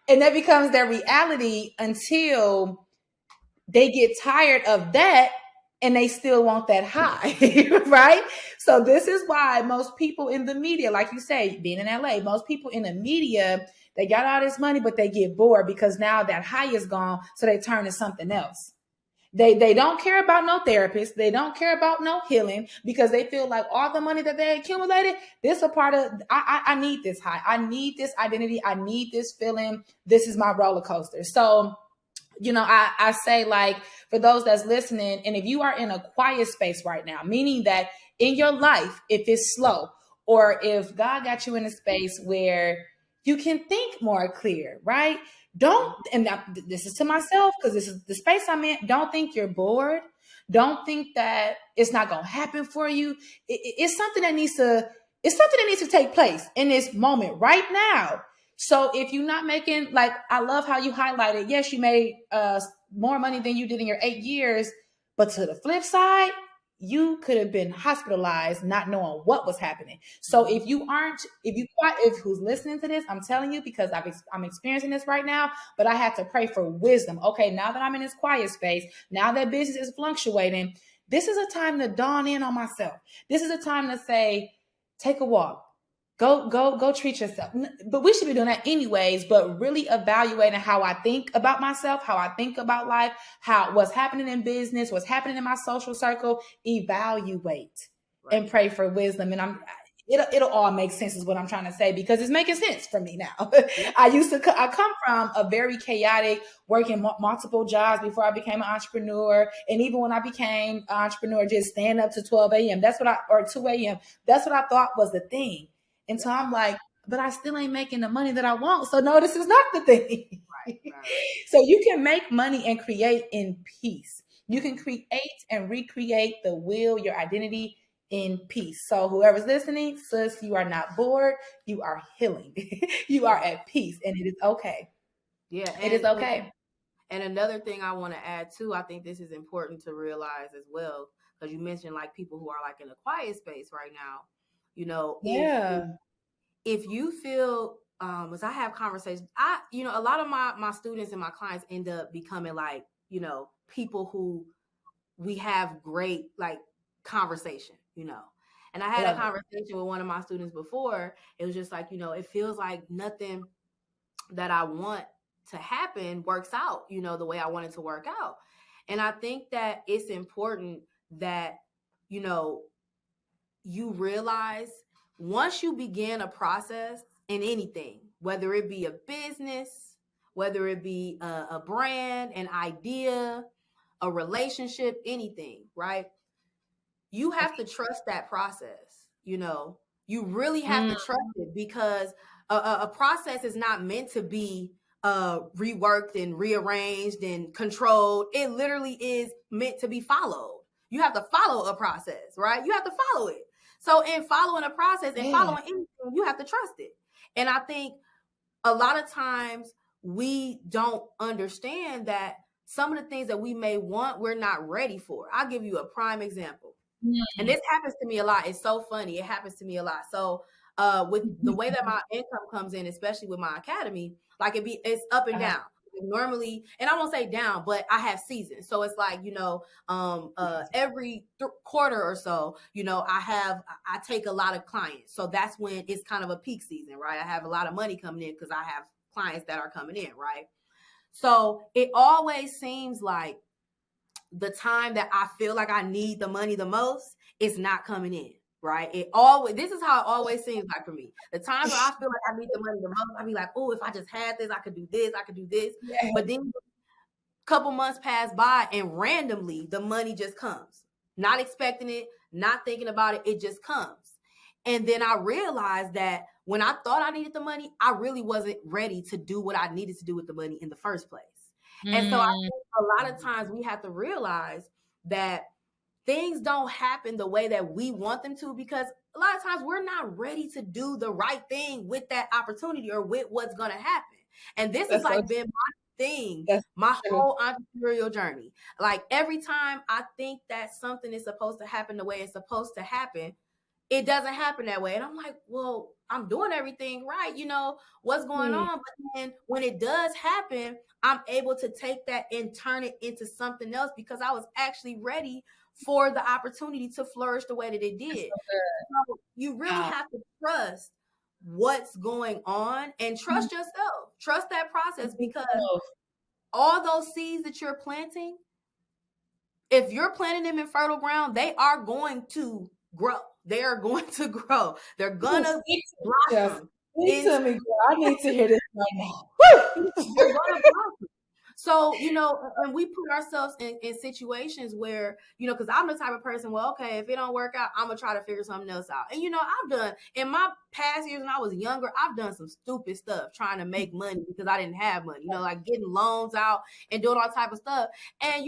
and that becomes their reality until they get tired of that and they still want that high, right? So this is why most people in the media, like you say, being in LA, most people in the media, they got all this money, but they get bored because now that high is gone, so they turn to something else. They don't care about no therapist. They don't care about no healing because they feel like all the money that they accumulated, this a part of, I need this high. I need this identity. I need this feeling. This is my roller coaster. So I say, like, for those that's listening, and if you are in a quiet space right now, meaning that in your life, if it's slow, or if God got you in a space where you can think more clear, right? Don't, and this is to myself because this is the space I'm in. Don't think you're bored. Don't think that it's not going to happen for you. It's something that needs to. It's something that needs to take place in this moment right now. So if you're not making, like, I love how you highlighted, yes, you made more money than you did in your 8 years, but to the flip side, you could have been hospitalized not knowing what was happening. So if who's listening to this, I'm telling you, because I'm experiencing this right now, but I have to pray for wisdom. Okay, now that I'm in this quiet space, now that business is fluctuating, this is a time to dawn in on myself. This is a time to say, take a walk. Go treat yourself. But we should be doing that anyways, but really evaluating how I think about myself, how I think about life, what's happening in business, what's happening in my social circle. Evaluate and pray for wisdom. And it'll all make sense is what I'm trying to say, because it's making sense for me now. I come from a very chaotic, working multiple jobs before I became an entrepreneur. And even when I became an entrepreneur, just stand up to 12 a.m. Or 2 a.m. That's what I thought was the thing. And so I'm like, but I still ain't making the money that I want. So no, this is not the thing. Right. So you can make money and create in peace. You can create and recreate the will, your identity in peace. So whoever's listening, sis, you are not bored. You are healing. You are at peace, and it is okay. Yeah. It is okay. And another thing I want to add too, I think this is important to realize as well, because you mentioned like people who are like in a quiet space right now, if you feel, as I have conversations, a lot of my students and my clients end up becoming like, people who we have great like conversation, and I had a conversation with one of my students before. It was just like, it feels like nothing that I want to happen works out, the way I want it to work out. And I think that it's important that, you realize once you begin a process in anything, whether it be a business, whether it be a brand, an idea, a relationship, anything, right? You have to trust that process. You really have to trust it, because a process is not meant to be reworked and rearranged and controlled. It literally is meant to be followed. You have to follow a process, right? You have to follow it. So in following a process and following anything, you have to trust it. And I think a lot of times we don't understand that some of the things that we may want, we're not ready for. I'll give you a prime example. And this happens to me a lot. It's so funny. It happens to me a lot. So with the way that my income comes in, especially with my academy, like it's up and down. Normally, and I won't say down, but I have seasons. So it's like, every quarter or so, I take a lot of clients. So that's when it's kind of a peak season, right? I have a lot of money coming in because I have clients that are coming in, right? So it always seems like the time that I feel like I need the money the most, it's not coming in, right? This is how it always seems like for me. The times where I feel like I need the money the most, I be like, oh, if I just had this, I could do this, I could do this. Yeah. But then a couple months pass by and randomly the money just comes. Not expecting it, not thinking about it, it just comes. And then I realized that when I thought I needed the money, I really wasn't ready to do what I needed to do with the money in the first place. And so I think a lot of times we have to realize that things don't happen the way that we want them to, because a lot of times we're not ready to do the right thing with that opportunity or with what's going to happen. And this has like been my thing, my whole entrepreneurial journey. Like every time I think that something is supposed to happen the way it's supposed to happen, it doesn't happen that way. And I'm like, well, I'm doing everything right. What's going on? But then when it does happen, I'm able to take that and turn it into something else because I was actually ready for the opportunity to flourish the way that it did. So you really have to trust what's going on and trust yourself. Trust that process, because all those seeds that you're planting, if you're planting them in fertile ground, they are going to grow. They are going to grow. They're gonna blossom. To me, girl. I need to hear this right now. They're gonna blossom. So, and we put ourselves in situations where, because I'm the type of person, well, okay, if it don't work out, I'm gonna try to figure something else out. And, I've done in my past years when I was younger, I've done some stupid stuff trying to make money because I didn't have money, like getting loans out and doing all type of stuff. And,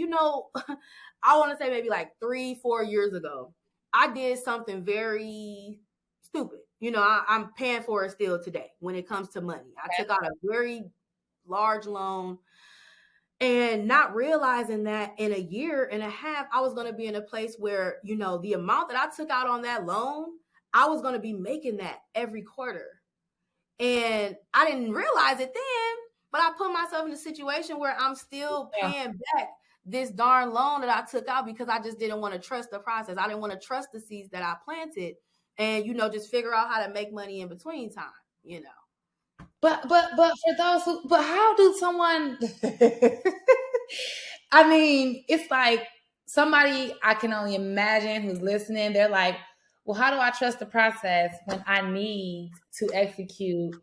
I want to say maybe like 3-4 years ago, I did something very stupid. I'm paying for it still today when it comes to money. I took out a very large loan and not realizing that in 1.5 years, I was going to be in a place where, the amount that I took out on that loan, I was going to be making that every quarter. And I didn't realize it then, but I put myself in a situation where I'm still paying back this darn loan that I took out because I just didn't want to trust the process. I didn't want to trust the seeds that I planted and, just figure out how to make money in between time, But for those but how do someone, I mean, it's like somebody I can only imagine who's listening, they're like, well, how do I trust the process when I need to execute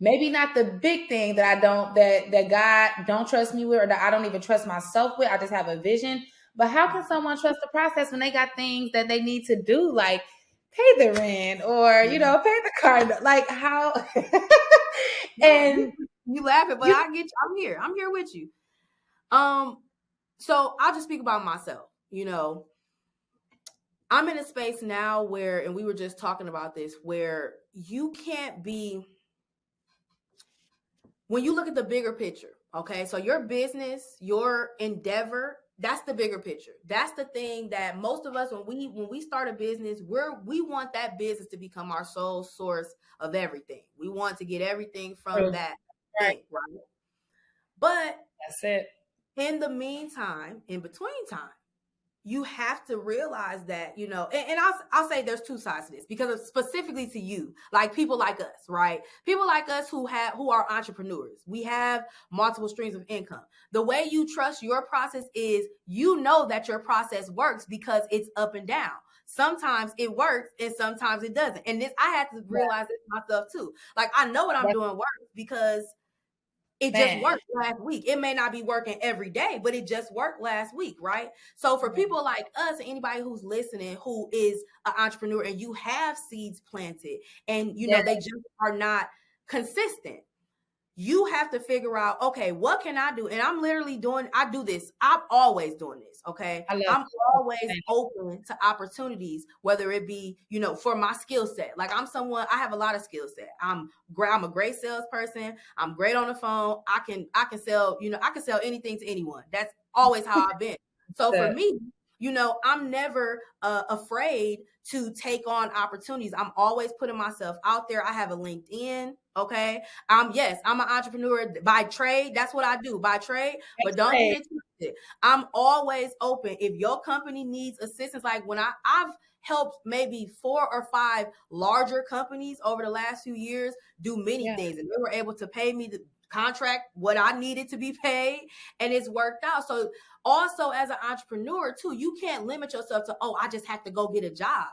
maybe not the big thing that that God don't trust me with, or that I don't even trust myself with. I just have a vision. But how can someone trust the process when they got things that they need to do, like pay the rent or, pay the car? Like how? And you laughing, but I get you. I'm here with you. So I'll just speak about myself. I'm in a space now where, and we were just talking about this, where you can't be, when you look at the bigger picture, okay? So your business, your endeavor, that's the bigger picture. That's the thing that most of us, when we start a business, we want that business to become our sole source of everything. We want to get everything from that thing, right? But that's it. In the meantime, in between time, you have to realize that, and I'll say there's two sides to this, because specifically to you, like people like us, right? People like us who are entrepreneurs. We have multiple streams of income. The way you trust your process is, that your process works because it's up and down. Sometimes it works and sometimes it doesn't. And I had to realize this myself too. Like, I know what I'm doing works because it just worked last week. It may not be working every day, but it just worked last week, right? So for people like us and anybody who's listening who is an entrepreneur and you have seeds planted and, they just are not consistent, you have to figure out, okay, what can I do? And I'm literally I do this. I'm always doing this. Okay. I love I'm always that. open to opportunities, whether it be, for my skill set. Like I have a lot of skill set. I'm a great salesperson. I'm great on the phone. I can sell, I can sell anything to anyone. That's always how I've been. So for me, I'm never afraid to take on opportunities. I'm always putting myself out there. I have a LinkedIn. Okay. Yes, I'm an entrepreneur by trade. That's what I do by trade. But don't get it twisted. I'm always open. If your company needs assistance, like when I've helped maybe 4 or 5 larger companies over the last few years do many things, and they were able to pay me the contract what I needed to be paid, and it's worked out. So also as an entrepreneur too, you can't limit yourself to, I just have to go get a job.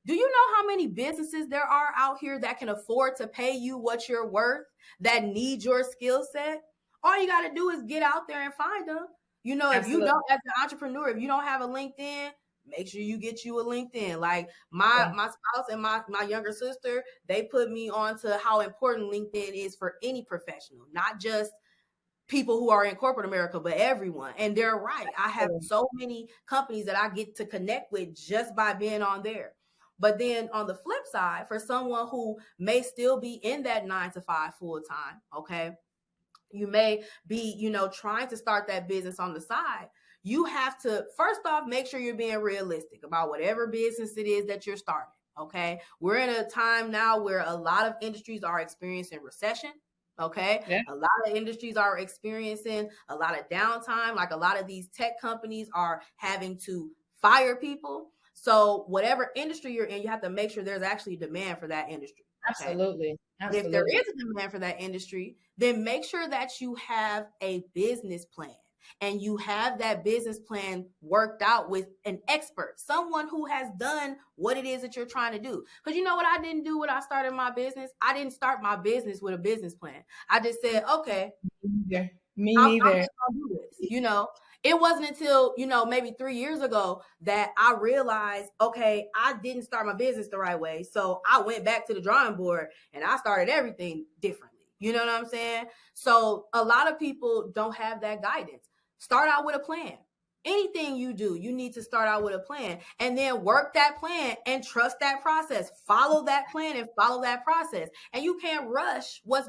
Do you know how many businesses there are out here that can afford to pay you what you're worth, that need your skill set? All you got to do is get out there and find them. If you don't, as an entrepreneur, if you don't have a LinkedIn, make sure you get you a LinkedIn. Like my spouse and my younger sister, they put me on to how important LinkedIn is for any professional, not just people who are in corporate America, but everyone. And they're right. I have so many companies that I get to connect with just by being on there. But then on the flip side, for someone who may still be in that 9 to 5 full time, okay, you may be, trying to start that business on the side. You have to, first off, make sure you're being realistic about whatever business it is that you're starting. Okay. We're in a time now where a lot of industries are experiencing recession. Okay. Yeah. A lot of industries are experiencing a lot of downtime. Like a lot of these tech companies are having to fire people. So whatever industry you're in, you have to make sure there's actually demand for that industry. Okay? Absolutely. But if there is a demand for that industry, then make sure that you have a business plan, and you have that business plan worked out with an expert, someone who has done what it is that you're trying to do. Because you know what I didn't do when I started my business? I didn't start my business with a business plan. I just said, okay, me neither. I'm just gonna do this, It wasn't until, maybe 3 years ago that I realized, okay, I didn't start my business the right way. So I went back to the drawing board and I started everything differently. You know what I'm saying? So a lot of people don't have that guidance. Start out with a plan. Anything you do, you need to start out with a plan and then work that plan and trust that process. Follow that plan and follow that process. And you can't rush what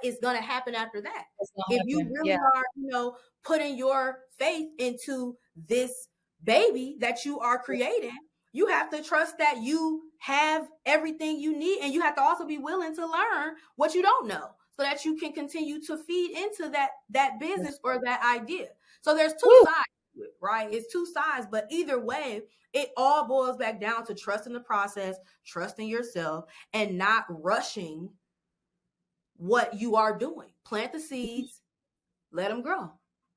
is gonna happen after that. If you really are, putting your faith into this baby that you are creating, you have to trust that you have everything you need, and you have to also be willing to learn what you don't know, so that you can continue to feed into that business or that idea. So there's two sides to it, right? It's two sides, but either way, it all boils back down to trusting the process, trusting yourself, and not rushing what you are doing. Plant the seeds, let them grow.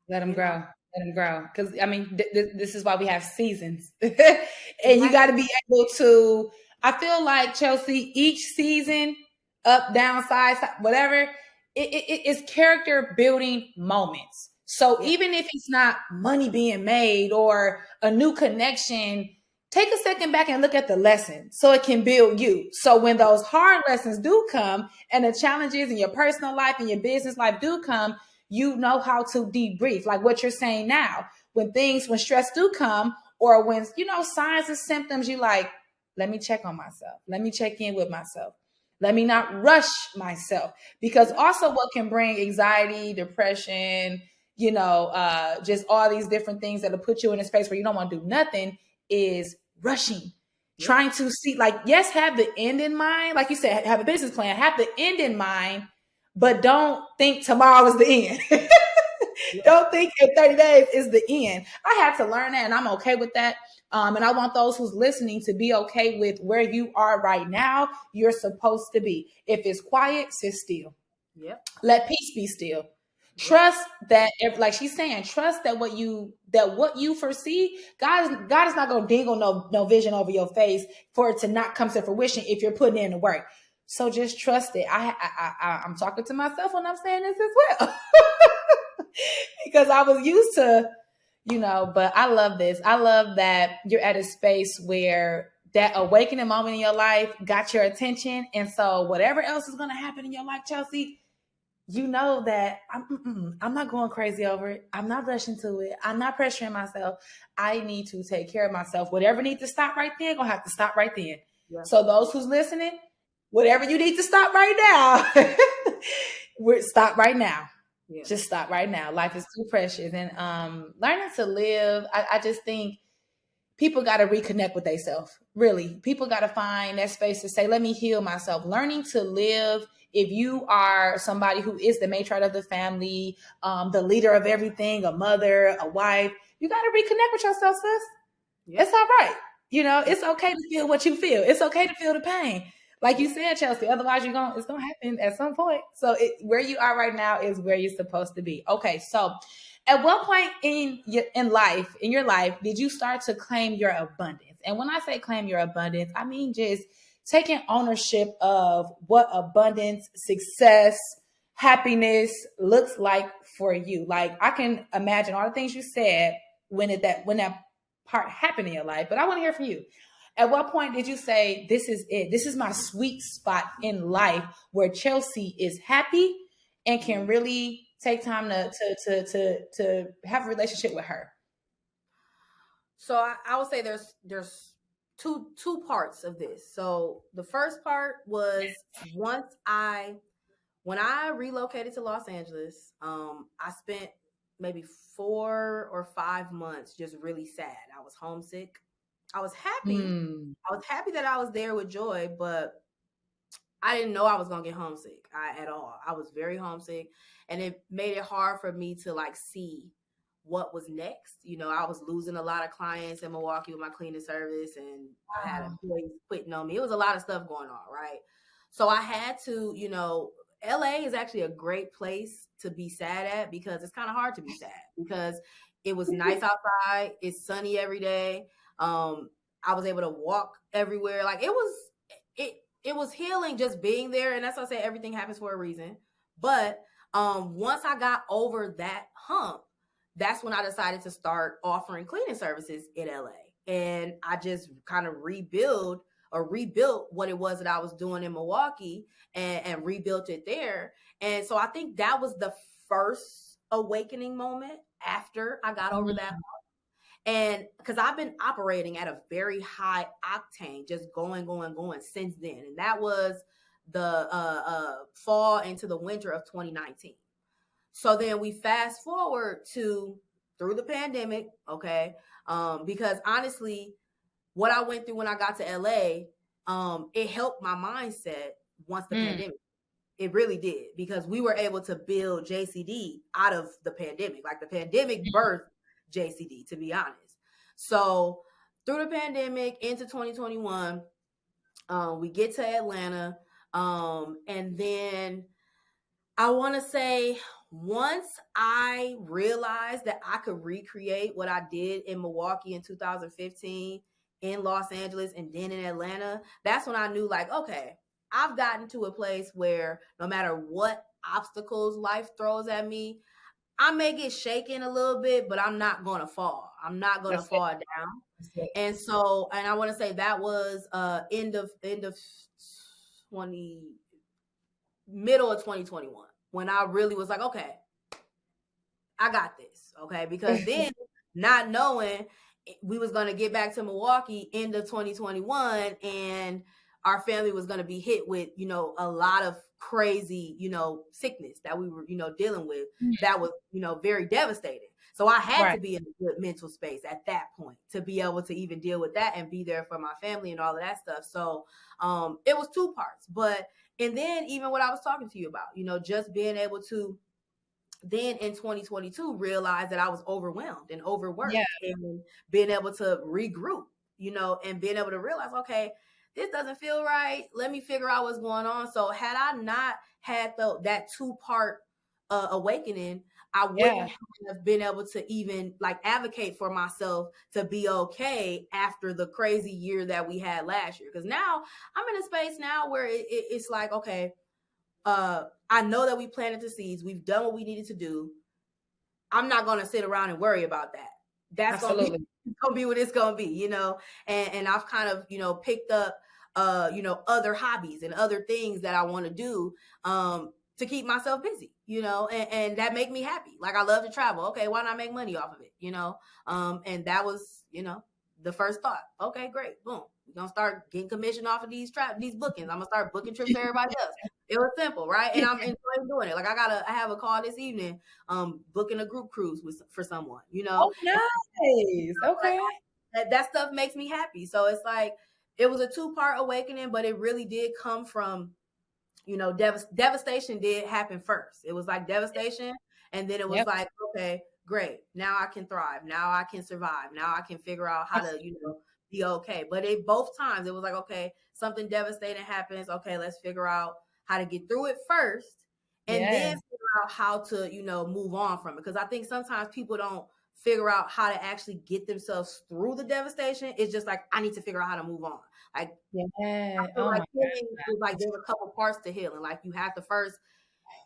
Let them grow. Let them grow. Because, I mean, this is why we have seasons. And you got to be able to, I feel like, Chelsea, each season, up, down, side, whatever, it's character building moments. So even if it's not money being made or a new connection, take a second back and look at the lesson so it can build you. So when those hard lessons do come and the challenges in your personal life and your business life do come, you know how to debrief, like what you're saying now. When stress do come, or when, signs and symptoms, you like, let me check on myself. Let me check in with myself. Let me not rush myself. Because also what can bring anxiety, depression, just all these different things that'll put you in a space where you don't want to do nothing is rushing. Trying to see, yes, have the end in mind. Like you said, have a business plan, have the end in mind, but don't think tomorrow is the end. Don't think in 30 days is the end. I had to learn that, and I'm okay with that. And I want those who's listening to be okay with where you are right now. You're supposed to be. If it's quiet, sit still. Yep. Let peace be still. Trust that, like she's saying, trust that what you foresee, God is not going to dingle no vision over your face for it to not come to fruition if you're putting in the work. So just trust it. I'm talking to myself when I'm saying this as well. Because I was used to, but I love this. I love that you're at a space where that awakening moment in your life got your attention. And so whatever else is going to happen in your life, Chelsea, you know that I'm not going crazy over it. I'm not rushing to it. I'm not pressuring myself. I need to take care of myself. Whatever needs to stop right then, gonna have to stop right then. Yeah. So those who's listening, whatever you need to stop right now, we're stop right now. Yeah. Just stop right now. Life is too precious, and learning to live. I just think people got to reconnect with themselves. Really, people got to find that space to say, "Let me heal myself." Learning to live. If you are somebody who is the matriarch of the family, the leader of everything, a mother, a wife, you got to reconnect with yourself, sis. Yeah. It's all right. You know, it's okay to feel what you feel. It's okay to feel the pain. Like you said, Chelsea, otherwise it's gonna happen at some point. So where you are right now is where you're supposed to be. Okay, so at what point in your life, did you start to claim your abundance? And when I say claim your abundance, I mean just taking ownership of what abundance, success, happiness looks like for you. Like I can imagine all the things you said when that part happened in your life, but I want to hear from you. At what point did you say, this is it? This is my sweet spot in life where Chelsea is happy and can really take time to have a relationship with her? So I would say there's two parts of this. So the first part was when I relocated to Los Angeles, I spent maybe 4 or 5 months just really sad. I was homesick. I was happy. I was happy that I was there with Joy, but I didn't know I was gonna get homesick at all. I was very homesick, and it made it hard for me to like see what was next. You know, I was losing a lot of clients in Milwaukee with my cleaning service, and I had employees quitting on me. It was a lot of stuff going on, right? So I had to, you know, LA is actually a great place to be sad at because it's kind of hard to be sad because it was nice outside. It's sunny every day. I was able to walk everywhere. Like it was healing just being there. And that's why I say everything happens for a reason. But once I got over that hump, that's when I decided to start offering cleaning services in LA. And I just kind of rebuilt what it was that I was doing in Milwaukee and rebuilt it there. And so I think that was the first awakening moment after I got over that. And because I've been operating at a very high octane, just going since then. And that was the fall into the winter of 2019. So then we fast forward to through the pandemic, okay? Because honestly, what I went through when I got to LA, it helped my mindset once the pandemic. It really did because we were able to build JCD out of the pandemic. Like the pandemic birthed JCD, to be honest. So through the pandemic into 2021, we get to Atlanta, and then I want to say once I realized that I could recreate what I did in Milwaukee in 2015 in Los Angeles and then in Atlanta, that's when I knew like, okay, I've gotten to a place where no matter what obstacles life throws at me, I may get shaken a little bit, but I'm not going to fall. I'm not going to fall down. And so, and I want to say that was end of 20, middle of 2021 when I really was like, okay, I got this. Okay. Because then not knowing we was going to get back to Milwaukee end of 2021 and our family was going to be hit with, you know, a lot of crazy, you know, sickness that we were, you know, dealing with that was, you know, very devastating. So I had to be in a good mental space at that point to be able to even deal with that and be there for my family and all of that stuff. So it was two parts. And then even what I was talking to you about, you know, just being able to then in 2022 realize that I was overwhelmed and overworked and being able to regroup, you know, and being able to realize, okay, this doesn't feel right. Let me figure out what's going on. So had I not had that 2-part awakening, I wouldn't have been able to even like advocate for myself to be okay after the crazy year that we had last year. Because now I'm in a space now where it's like, okay, I know that we planted the seeds. We've done what we needed to do. I'm not going to sit around and worry about that. That's going to be what it's going to be, you know? And I've kind of, you know, picked up, you know, other hobbies and other things that I want to do, to keep myself busy, and that make me happy. Like, I love to travel. Okay, why not make money off of it? And that was, the first thought. Okay, great. Boom. We're gonna start getting commission off of these bookings. I'm gonna start booking trips for everybody else. It was simple, right? And I'm enjoying doing it. Like, I have a call this evening, booking a group cruise for someone, Oh, nice. Okay. Like, that stuff makes me happy. So it's like, it was a 2-part awakening, but it really did come from, devastation did happen first. It was like devastation. And then it was like, okay, great. Now I can thrive. Now I can survive. Now I can figure out how to, be okay. But both times it was like, okay, something devastating happens. Okay, let's figure out how to get through it first, and then figure out how to, move on from it. Because I think sometimes people don't figure out how to actually get themselves through the devastation. It's just like, I need to figure out how to move on. Like, I feel like healing is like, there's a couple parts to healing. Like, you have to first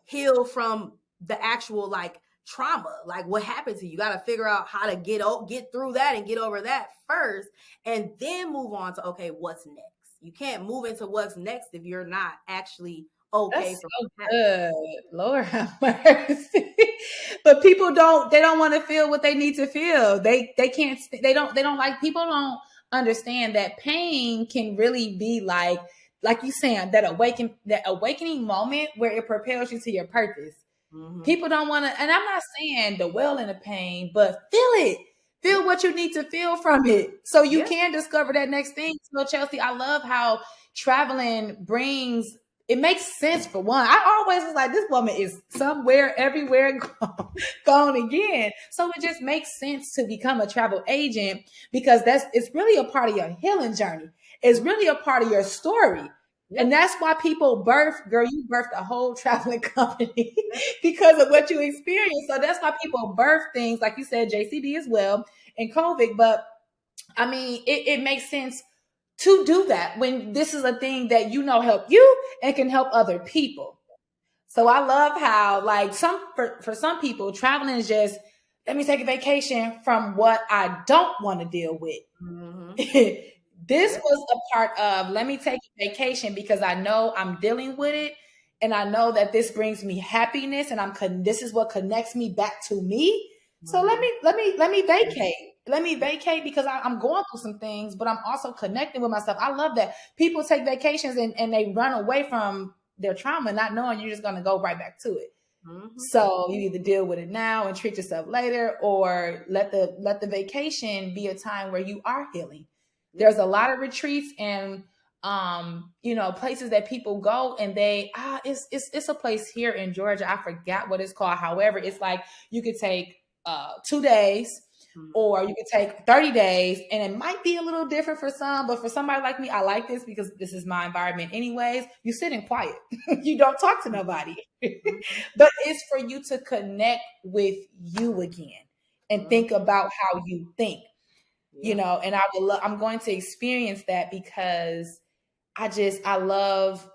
heal from the actual, like, trauma, like what happened to you. You got to figure out how to get through that and get over that first, and then move on to, okay, what's next. You can't move into what's next if you're not actually okay. That's so good. Lord have mercy. But people don't want to feel what they need to feel. They can't, they don't like, people don't understand that pain can really be like you saying, that awakening moment where it propels you to your purpose. Mm-hmm. People don't want to, and I'm not saying dwell in the pain, but feel it. Feel what you need to feel from it, so you can discover that next thing. So, Chelsea, I love how traveling brings, it makes sense for one. I always was like, this woman is somewhere, everywhere, gone again. So it just makes sense to become a travel agent, because it's really a part of your healing journey. It's really a part of your story. Yep. And that's why people you birthed a whole traveling company because of what you experienced. So that's why people birth things, like you said, JCD as well, and COVID. But I mean, it makes sense to do that when this is a thing that help you and can help other people. So I love how, like, for some people, traveling is just, let me take a vacation from what I don't want to deal with. Mm-hmm. This was a part of, let me take a vacation because I know I'm dealing with it, and I know that this brings me happiness, and this is what connects me back to me. So let me vacate. Let me vacate because I'm going through some things, but I'm also connecting with myself. I love that people take vacations and they run away from their trauma, not knowing you're just going to go right back to it. Mm-hmm. So you either deal with it now and treat yourself later, or let the vacation be a time where you are healing. There's a lot of retreats and places that people go, and it's a place here in Georgia. I forgot what it's called. However, it's like you could take 2 days, or you could take 30 days, and it might be a little different for some, but for somebody like me, I like this because this is my environment anyways. You sit in quiet. You don't talk to nobody. But it's for you to connect with you again and think about how you think. And I'm going to experience that because I love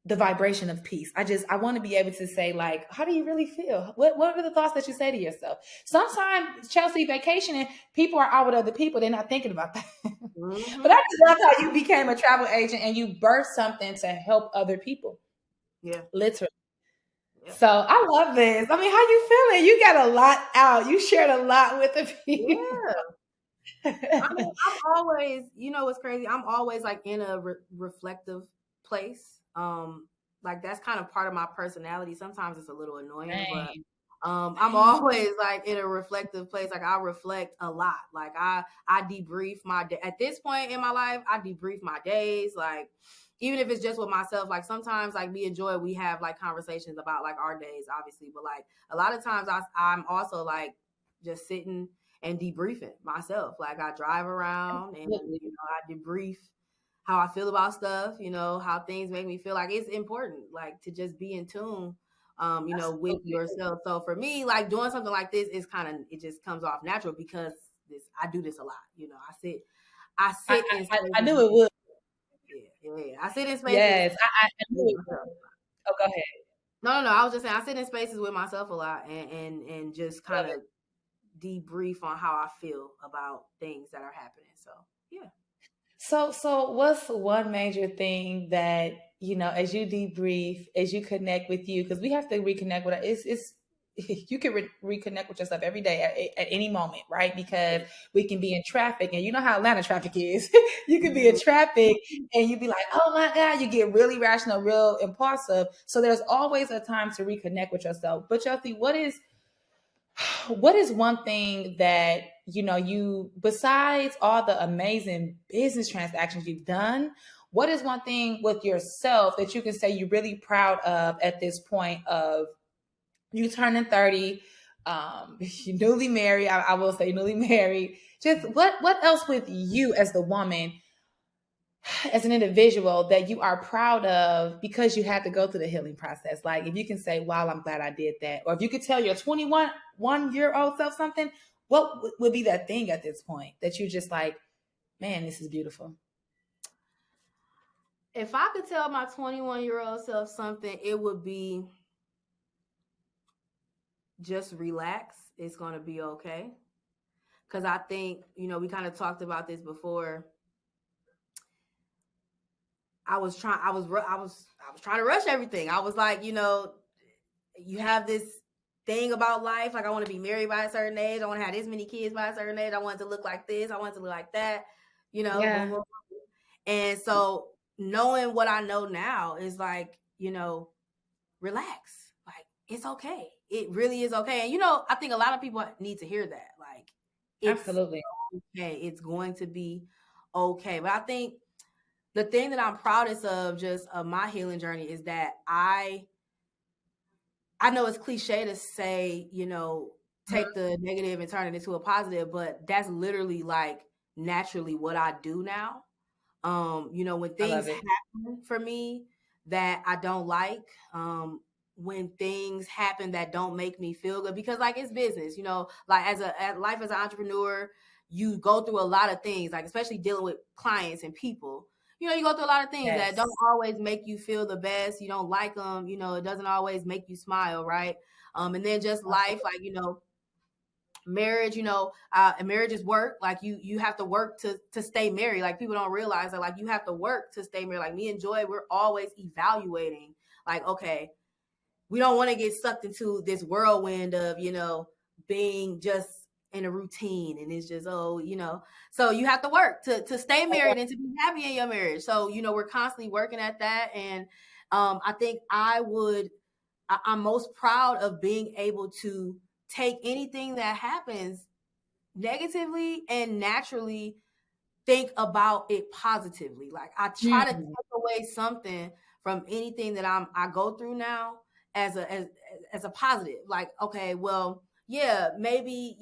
the vibration of peace. I want to be able to say, like, how do you really feel? What are the thoughts that you say to yourself? Sometimes, Chelsea, vacationing, people are out with other people. They're not thinking about that. Mm-hmm. But I just love how you became a travel agent and you birthed something to help other people. Yeah. Literally. Yeah. So I love this. I mean, how you feeling? You got a lot out. You shared a lot with the people. Yeah. I mean, I'm always, what's crazy? I'm always like in a reflective place. Like, that's kind of part of my personality. Sometimes it's a little annoying, but I'm always like in a reflective place. Like, I reflect a lot. Like, I debrief my day. At this point in my life, I debrief my days. Like, even if it's just with myself, like sometimes, like, me and Joy, we have like conversations about like our days, obviously, but like a lot of times I'm also like just sitting and debriefing myself. Like, I drive around and I debrief how I feel about stuff, how things make me feel. Like, it's important, like, to just be in tune, with yourself. So for me, like, doing something like this is it just comes off natural because I do this a lot. I sit in spaces. I knew it would. Yeah. I sit in spaces. Yes, I knew it would. Oh, go ahead. No. I was just saying, I sit in spaces with myself a lot and just kind of debrief on how I feel about things that are happening. So, yeah. So what's one major thing that as you debrief, as you connect with you, because we have to reconnect with it's you can reconnect with yourself every day at any moment, right? Because we can be in traffic, and you know how Atlanta traffic is. You can be in traffic and you be like, oh my God, you get really rational, real impulsive. So there's always a time to reconnect with yourself. But Chelsea, what is one thing that you, besides all the amazing business transactions you've done, what is one thing with yourself that you can say you're really proud of at this point of you turning 30, you're newly married, I will say newly married, just what else with you as the woman, as an individual, that you are proud of because you had to go through the healing process? Like, if you can say, wow, I'm glad I did that. Or if you could tell your 21-year-old self something, what would be that thing at this point that you just like, man, this is beautiful? If I could tell my 21-year-old self something, it would be just relax. It's going to be okay. Because I think, we kind of talked about this before. I was trying to rush everything. I was like, you have this thing about life. Like, I want to be married by a certain age. I want to have this many kids by a certain age. I want it to look like this. I want it to look like that, Yeah. Boom, boom, boom. And so knowing what I know now is like, relax. Like, it's okay. It really is okay. And, I think a lot of people need to hear that. Like, it's Absolutely. okay. It's going to be okay. But I think the thing that I'm proudest of just of my healing journey is that I know it's cliche to say, take the negative and turn it into a positive, but that's literally like naturally what I do now. When things happen for me that I don't like, when things happen that don't make me feel good, because like it's business, like as life as an entrepreneur, you go through a lot of things, like especially dealing with clients and people. You go through a lot of things that don't always make you feel the best. You don't like them. It doesn't always make you smile, right? And then just life, like, marriage, marriage is work. Like you have to work to stay married. Like people don't realize that, like you have to work to stay married. Like me and Joy, we're always evaluating, like, okay, we don't want to get sucked into this whirlwind of, being just in a routine, and it's just, so you have to work to stay married and to be happy in your marriage. So, we're constantly working at that. And I think I'm most proud of being able to take anything that happens negatively and naturally think about it positively. Like I try to take away something from anything that I go through now as a positive. Like, okay, well, yeah, maybe,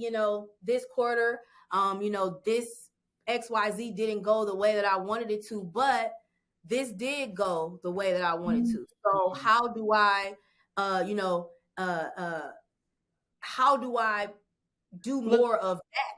this quarter, this XYZ didn't go the way that I wanted it to, but this did go the way that I wanted to. So how do I, how do I do more of that?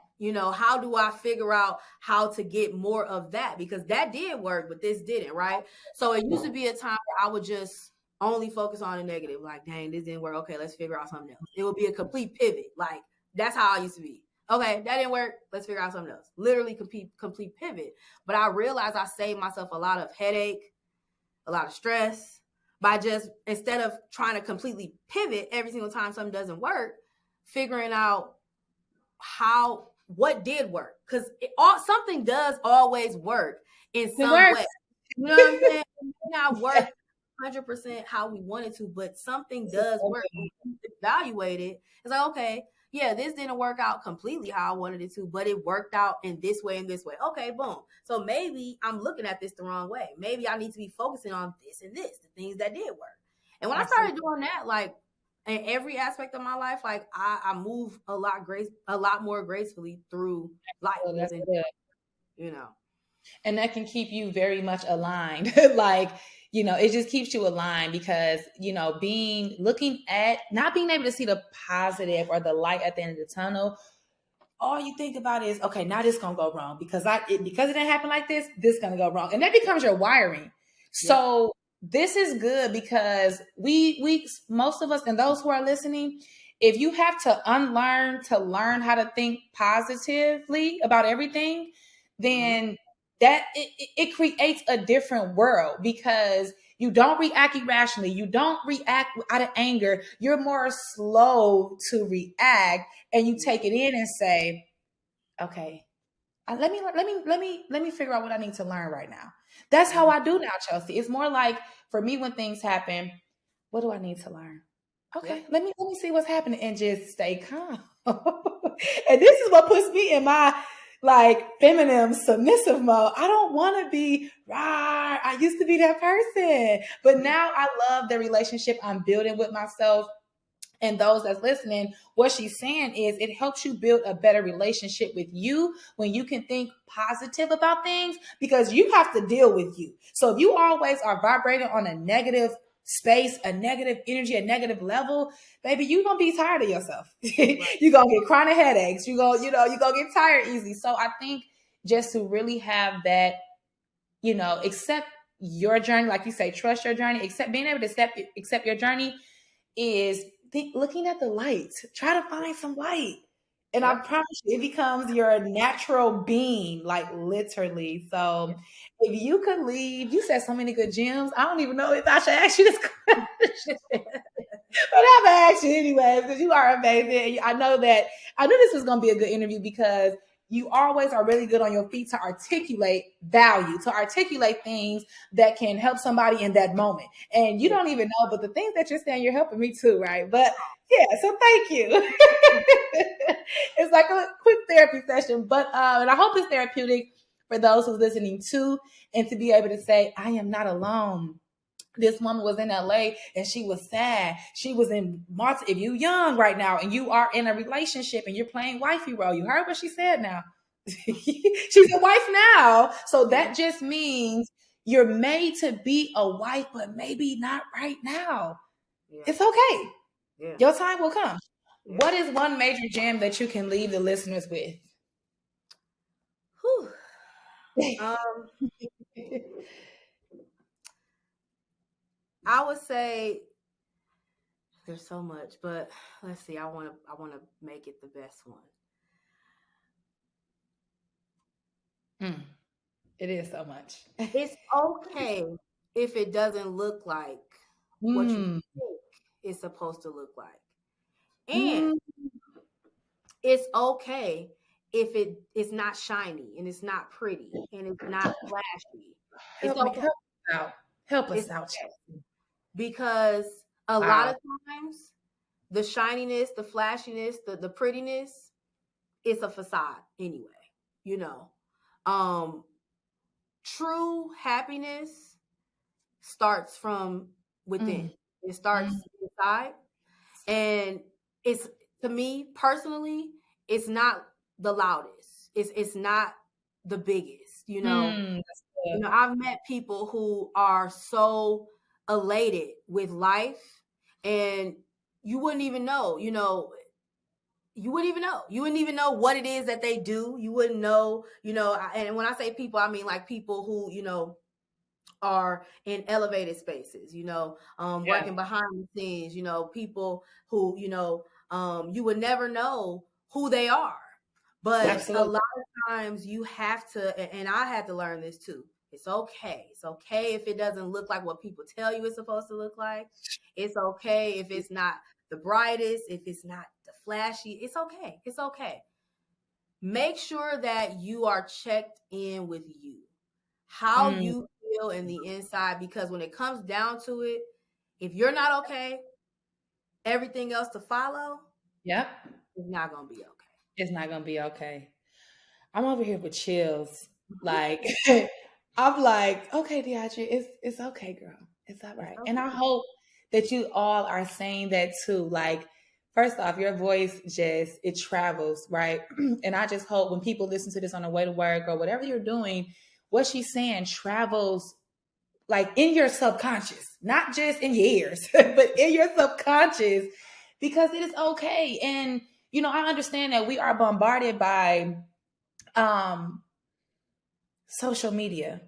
How do I figure out how to get more of that? Because that did work, but this didn't, right? So it used to be a time where I would just only focus on the negative. Like, dang, this didn't work. Okay, let's figure out something else. It would be a complete pivot. Like, that's how I used to be. Okay, that didn't work. Let's figure out something else. Literally complete pivot. But I realized I saved myself a lot of headache, a lot of stress by just, instead of trying to completely pivot every single time something doesn't work, figuring out what did work, because something does always work in some way. You know what I'm saying? It may not work 100% how we wanted to, but something does work. We evaluate it. It's like, okay, yeah, this didn't work out completely how I wanted it to, but it worked out in this way and this way. Okay, boom. So maybe I'm looking at this the wrong way. Maybe I need to be focusing on this and this, the things that did work. And when I started doing that, like, in every aspect of my life, like I move a lot more gracefully through life. That's good. And that can keep you very much aligned. Like, it just keeps you aligned because, not being able to see the positive or the light at the end of the tunnel, all you think about is, okay, now this gonna go wrong because it didn't happen like this gonna go wrong. And that becomes your wiring. So this is good because we most of us, and those who are listening, if you have to unlearn to learn how to think positively about everything, then that it creates a different world, because You don't react irrationally. You don't react out of anger. You're more slow to react, and you take it in and say, okay, let me figure out what I need to learn right now. That's how I do now, Chelsea. It's more like for me when things happen, what do I need to learn? Okay, let me see what's happening and just stay calm. And this is what puts me in my like feminine submissive mode. I don't want to be rah. I used to be that person, but now I love the relationship I'm building with myself. And those that's listening, what she's saying is it helps you build a better relationship with you when you can think positive about things, because you have to deal with you. So if you always are vibrating on a negative space, a negative energy, a negative level, baby, you're going to be tired of yourself. You're going to get chronic headaches. You're going to get tired easy. So I think just to really have that, accept your journey, like you say, trust your journey, being able to accept your journey is looking at the light. Try to find some light. And I promise you, it becomes your natural being, like literally. So if you could leave, you said so many good gems. I don't even know if I should ask you this question. But I'm gonna ask you anyways, because you are amazing. I knew this was gonna be a good interview because you always are really good on your feet to articulate value, to articulate things that can help somebody in that moment. And you don't even know, but the things that you're saying, you're helping me too, right? But yeah, so thank you. It's like a quick therapy session, but and I hope it's therapeutic for those who's listening too, and to be able to say, I am not alone. This woman was in LA and she was sad. She was in if you young right now and you are in a relationship and you're playing wifey role. You heard what she said now. She's a wife now. So that just means you're made to be a wife, but maybe not right now. Yeah. It's okay. Yeah. Your time will come. Yeah. What is one major gem that you can leave the listeners with? I would say there's so much, but let's see. I want to make it the best one. It is so much. It's okay if it doesn't look like what you think it's supposed to look like, and it's okay if it's not shiny and it's not pretty and it's not flashy. Help us out. Because a lot of times the shininess, the flashiness, the prettiness, it's a facade anyway, True happiness starts from within. It starts inside. And it's, to me personally, it's not the loudest. It's not the biggest, I've met people who are so elated with life and you wouldn't even know, you wouldn't even know what it is that they do. You wouldn't know, and when I say people, I mean like people who, are in elevated spaces, working behind the scenes, people who, you would never know who they are. But Absolutely. A lot of times you have to, and I had to learn this too. It's okay. It's okay if it doesn't look like what people tell you it's supposed to look like. It's okay if it's not the brightest, if it's not the flashy. It's okay. It's okay. Make sure that you are checked in with you, how you feel in the inside, because when it comes down to it, if you're not okay, everything else to follow, is not going to be okay. It's not going to be okay. I'm over here with chills. Like, I'm like, okay, Deidre, it's okay, girl. It's all right. Okay. And I hope that you all are saying that too. Like, first off, your voice it travels, right? And I just hope when people listen to this on the way to work or whatever you're doing, what she's saying travels like in your subconscious, not just in your ears, but in your subconscious, because it is okay. And, I understand that we are bombarded by social media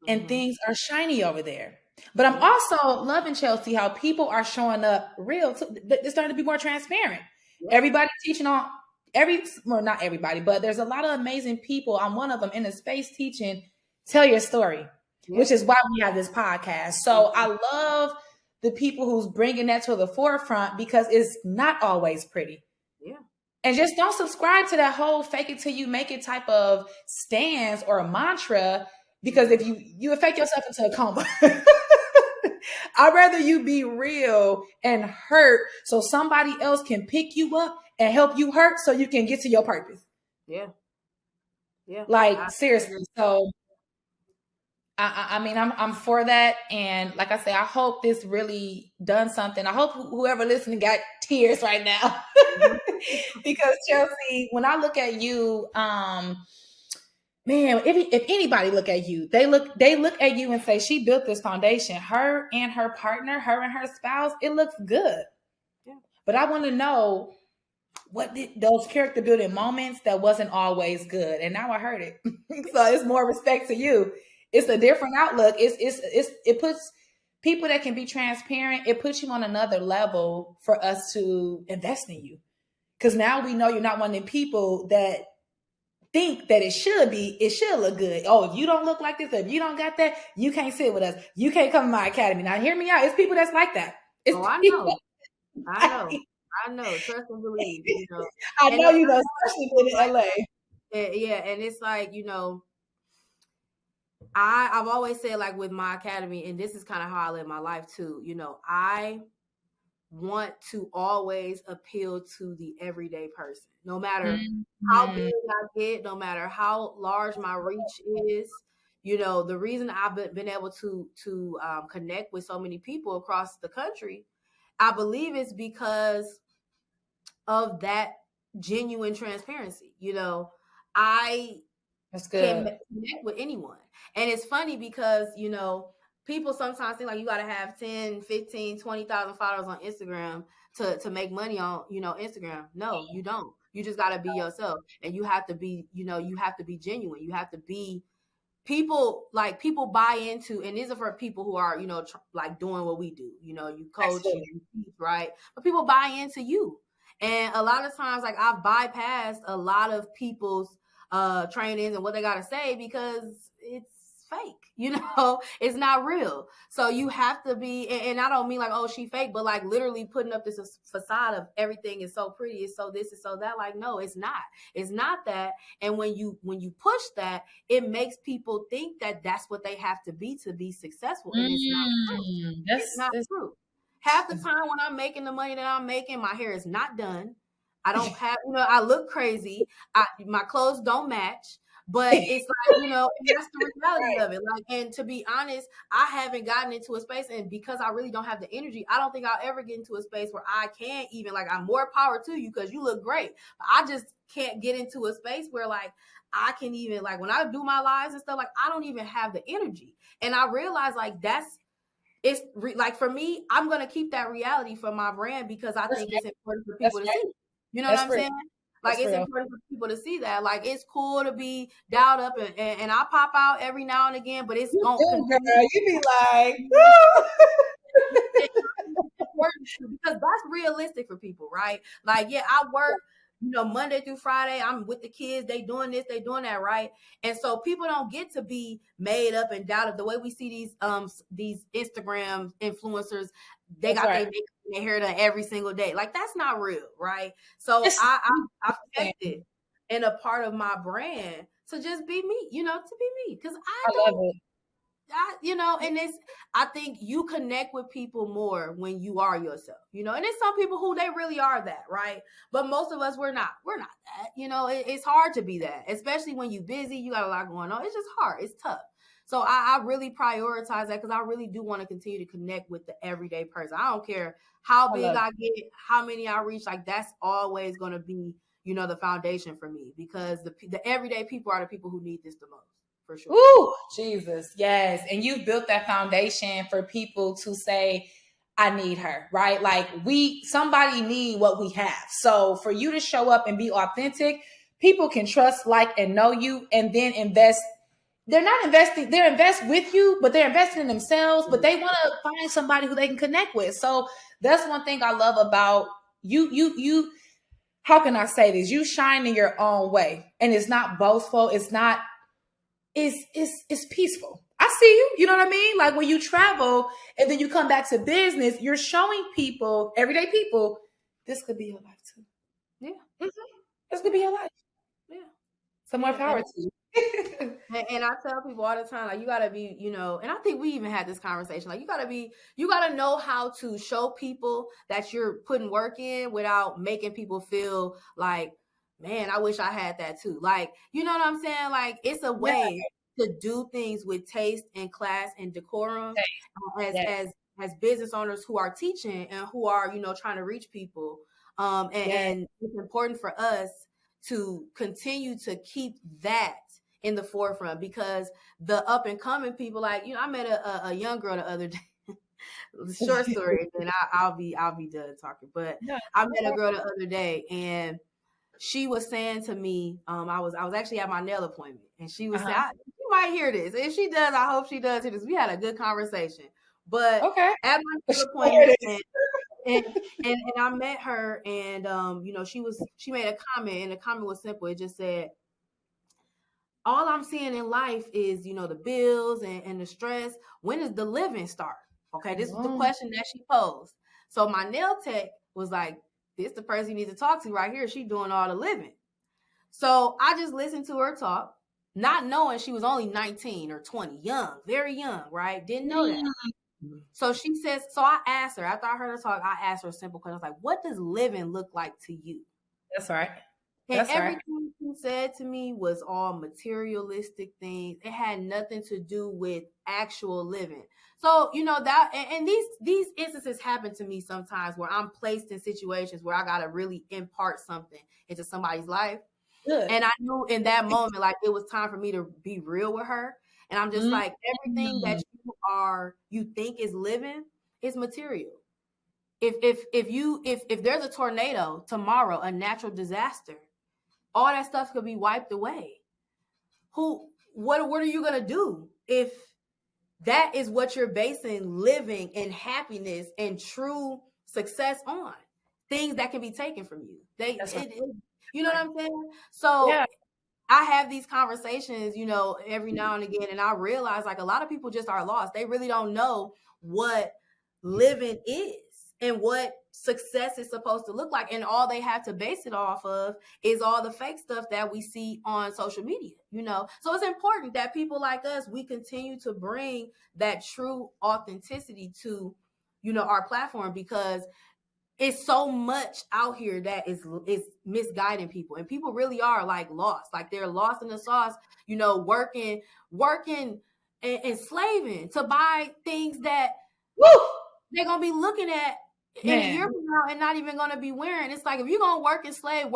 and things are shiny over there. But I'm also loving, Chelsea, how people are showing up real. They're starting to be more transparent. Everybody teaching on not everybody, but there's a lot of amazing people. I'm one of them in the space teaching, tell your story. which is why we have this podcast. So I love the people who's bringing that to the forefront because it's not always pretty. Yeah. And just don't subscribe to that whole fake it till you make it type of stance or a mantra, because if you affect yourself into a coma. I'd rather you be real and hurt so somebody else can pick you up and help you hurt so you can get to your purpose. Yeah. Yeah. Like, seriously. So I mean, I'm for that. And like I say, I hope this really done something. I hope whoever listening got tears right now. Because Chelsea, when I look at you, man, if anybody look at you, they look at you and say, she built this foundation. Her and her partner, her and her spouse, it looks good. Yeah. But I want to know what did those character building moments that wasn't always good. And now I heard it. So it's more respect to you. It's a different outlook. It puts people that can be transparent. It puts you on another level for us to invest in you. Because now we know you're not one of the people that think that it should look good. Oh, if you don't look like this, if you don't got that, you can't sit with us. You can't come to my academy. Now, hear me out. It's people that's like that. I know. I know. Trust and believe. You know. I know you know, especially in LA. Yeah, and it's like, you know, I've always said, like, with my academy, and this is kind of how I live my life too. You know, I want to always appeal to the everyday person, no matter how big I get, no matter how large my reach is. You know, the reason I've been able to connect with so many people across the country, I believe, is because of that genuine transparency. You know, I can connect with anyone. And it's funny because, you know, people sometimes think like you got to have 10, 15, 20,000 followers on Instagram to make money on, you know, Instagram. No, you don't. You just got to be yourself, and you have to be, you know, you have to be genuine. You have to be people buy into, and these are for people who are, you know, like doing what we do. You know, you coach, you teach, right? But people buy into you. And a lot of times, like, I've bypassed a lot of people's trainings and what they got to say because it's fake, you know, it's not real. So you have to be, and I don't mean like, oh, she fake, but like literally putting up this facade of everything is so pretty, it's so this, is so that. Like, no, it's not that. And when you push that, it makes people think that that's what they have to be successful, and it's not true. It's not true. Half the time when I'm making the money that I'm making, my hair is not done. I don't have, you know, I look crazy. My clothes don't match. But it's like, you know, and that's the reality of it. Like, and to be honest, I haven't gotten into a space, and because I really don't have the energy, I don't think I'll ever get into a space where I can't even, like, I'm more power to you because you look great. But I just can't get into a space where, like, I can even, like, when I do my lives and stuff, like, I don't even have the energy. And I realize, like, like, for me, I'm going to keep that reality for my brand because I think it's important for people to see. You know what I'm saying? Like, it's important for people to see that. Like, it's cool to be dialed up, and I pop out every now and again, but it's going to you be like, it's important because that's realistic for people, right? Like, yeah, I work, you know, Monday through Friday. I'm with the kids. They doing this, they doing that, right? And so people don't get to be made up and doubted the way we see these Instagram influencers. They got their hair done every single day. Like, that's not real, right? So I affected and a part of my brand to just be me, you know, to be me, because I love it. You know, and I think you connect with people more when you are yourself, you know, and there's some people who they really are that, right? But most of us, we're not that, you know. It's hard to be that, especially when you're busy, you got a lot going on. It's just hard. It's tough. So I really prioritize that because I really do want to continue to connect with the everyday person. I don't care how big I get, how many I reach, like, that's always going to be, you know, the foundation for me, because the everyday people are the people who need this the most. For sure. Ooh, Jesus. Yes. And you've built that foundation for people to say, I need her, right? Like, somebody need what we have. So for you to show up and be authentic, people can trust, like, and know you, and then invest. They're not investing, they're invest with you, but they're investing in themselves, but they want to find somebody who they can connect with. So that's one thing I love about you. How can I say this? You shine in your own way, and it's not boastful. It's not, it's peaceful. I see you. You know what I mean? Like when you travel and then you come back to business, you're showing people, everyday people, this could be your life too. Yeah. Mm-hmm. This could be your life. Yeah. Some more power to you. And I tell people all the time, like, you gotta be, you know, and I think we even had this conversation, like, you gotta know how to show people that you're putting work in without making people feel like, man, I wish I had that too. Like, you know what I'm saying? Like, it's a way to do things with taste and class and decorum as business owners who are teaching and who are, you know, trying to reach people. And it's important for us to continue to keep that in the forefront, because the up and coming people, like, you know, I met a young girl the other day. Short story, and I'll be done talking. But I met a girl the other day, and she was saying to me, I was actually at my nail appointment, and she was saying, you might hear this. If she does, I hope she does hear this. We had a good conversation. But at my nail appointment, and I met her, and you know, she made a comment, and the comment was simple. It just said, all I'm seeing in life is, you know, the bills and the stress. When does the living start? Okay, this is the question that she posed. So my nail tech was like, this the person you need to talk to right here. She doing all the living. So I just listened to her talk, not knowing she was only 19 or 20, young, very young, right? Didn't know that. So she says, so I asked her, after I heard her talk, I asked her a simple question. I was like, what does living look like to you? That's right. And everything she said to me was all materialistic things. It had nothing to do with actual living. So, you know, that, and these instances happen to me sometimes where I'm placed in situations where I got to really impart something into somebody's life. Good. And I knew in that moment, like, it was time for me to be real with her. And I'm just like, everything that you think is living is material. If there's a tornado tomorrow, a natural disaster, all that stuff could be wiped away. What are you going to do if that is what you're basing living and happiness and true success on? Things that can be taken from you. You know what I'm saying? So I have these conversations, you know, every now and again, and I realize, like, a lot of people just are lost. They really don't know what living is and what success is supposed to look like. And all they have to base it off of is all the fake stuff that we see on social media, you know? So it's important that people like us, we continue to bring that true authenticity to, you know, our platform, because it's so much out here that is misguiding people, and people really are, like, lost. Like, they're lost in the sauce, you know, working and slaving to buy things that they're gonna be looking at in a year from now and not even gonna be wearing. It's like, if you're gonna work and slave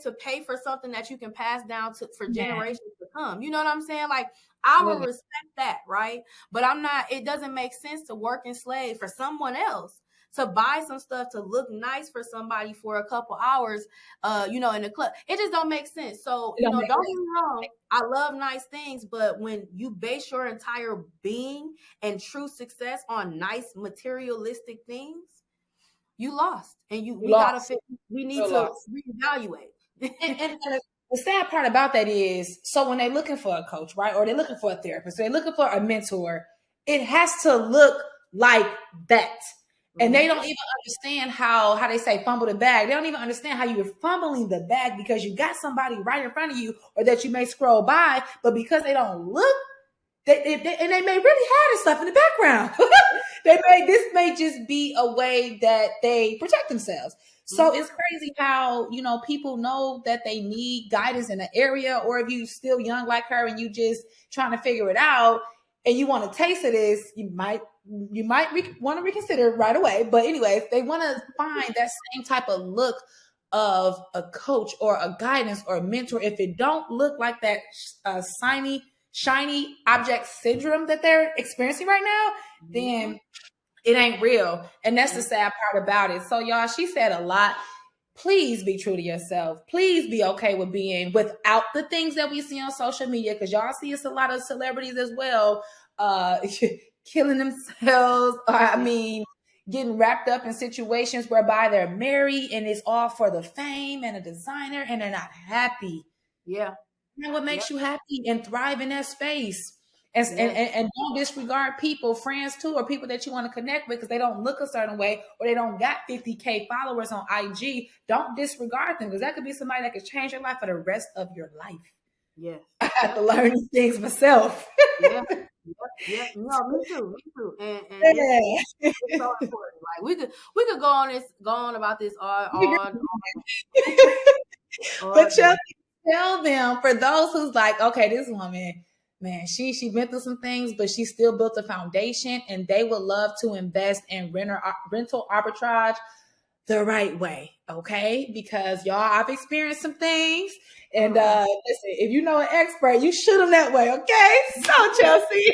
to pay for something that you can pass down for generations to come. You know what I'm saying? Like, I will respect that, right? But it doesn't make sense to work and slave for someone else, to buy some stuff to look nice for somebody for a couple hours, you know, in the club. It just don't make sense. So, you know, don't get me wrong. I love nice things, but when you base your entire being and true success on nice materialistic things, you lost. And we need to reevaluate. And the sad part about that is, so when they're looking for a coach, right, or they're looking for a therapist, or they're looking for a mentor, it has to look like that. And they don't even understand how they say fumble the bag. They don't even understand how you're fumbling the bag, because you got somebody right in front of you, or that you may scroll by, but because they don't look, and they may really have this stuff in the background. This may just be a way that they protect themselves. So it's crazy how, you know, people know that they need guidance in an area, or if you still young like her and you just trying to figure it out and you want a taste of this, you might want to reconsider right away. But anyways, they want to find that same type of look of a coach or a guidance or a mentor. If it don't look like that shiny object syndrome that they're experiencing right now, then it ain't real. And that's the sad part about it. So y'all, she said a lot. Please be true to yourself. Please be okay with being without the things that we see on social media, because y'all see it's a lot of celebrities as well, killing themselves. Getting wrapped up in situations whereby they're married and it's all for the fame and a designer, and they're not happy. Yeah. And what makes you happy and thrive in that space? And don't disregard people, friends too, or people that you want to connect with because they don't look a certain way or they don't got 50K followers on IG. Don't disregard them because that could be somebody that could change your life for the rest of your life. Yes. I had to learn these things myself. Yeah. Yep. No, me too. And it's so important. Like we could go on about this all but tell them, for those who's like, okay, this woman, man, she been through some things, but she still built a foundation, and they would love to invest in rental arbitrage the right way, okay? Because y'all, I've experienced some things, and listen, if you know an expert, you shoot them that way, okay? So Chelsea,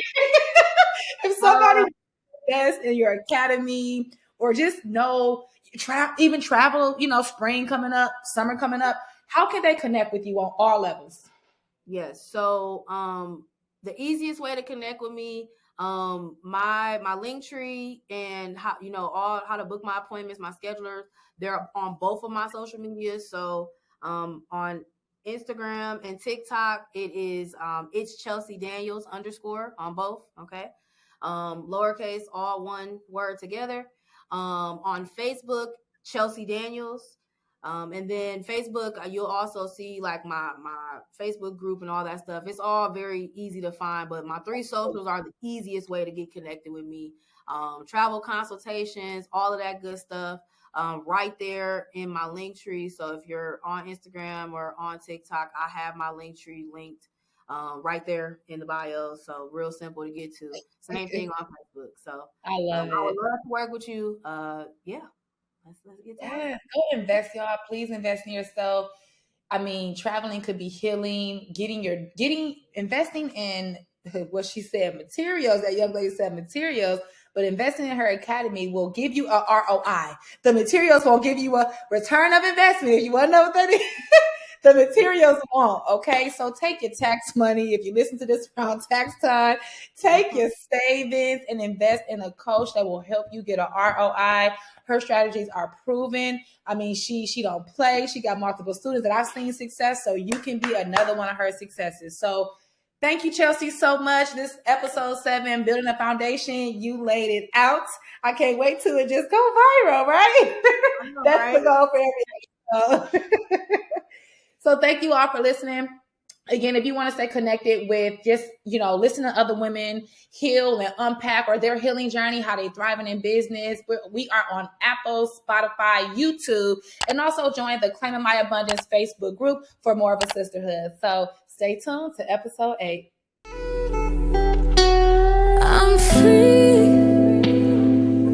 if somebody invests in your academy or just know even travel, spring coming up, summer coming up, how can they connect with you on all levels? Yes. So the easiest way to connect with me, my link tree and how how to book my appointments, my schedulers, they're on both of my social medias. So on Instagram and TikTok, it is it's Chelsea Daniels _ on both. Okay. Lowercase, all one word together. On Facebook, Chelsea Daniels. And then Facebook, you'll also see like my Facebook group and all that stuff. It's all very easy to find, but my 3 socials are the easiest way to get connected with me. Travel consultations, all of that good stuff, right there in my link tree. So if you're on Instagram or on TikTok, I have my link tree linked right there in the bio. So real simple to get to. Same thing on Facebook. So I love it. I would love to work with you. Yeah. Let's get to it. Go invest, y'all. Please invest in yourself. I mean, traveling could be healing, investing in what she said, materials. That young lady said materials, but investing in her academy will give you a ROI. The materials won't give you a return of investment. If you want to know what that is, the materials won't. Okay, so take your tax money. If you listen to this around tax time, take your savings and invest in a coach that will help you get a ROI. Her strategies are proven. I mean, she don't play. She got multiple students that I've seen success, so you can be another one of her successes. So thank you, Chelsea, so much. This episode 7, Building a Foundation, you laid it out. I can't wait till it just go viral, right? That's the goal for everything. So thank you all for listening. Again, if you want to stay connected with just, listen to other women heal and unpack or their healing journey, how they thriving in business, we are on Apple, Spotify, YouTube, and also join the Claiming My Abundance Facebook group for more of a sisterhood. So stay tuned to episode 8. I'm free.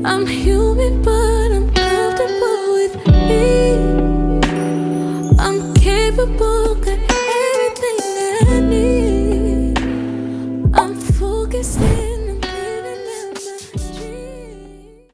I'm human, but I'm comfortable with me. I'm capable.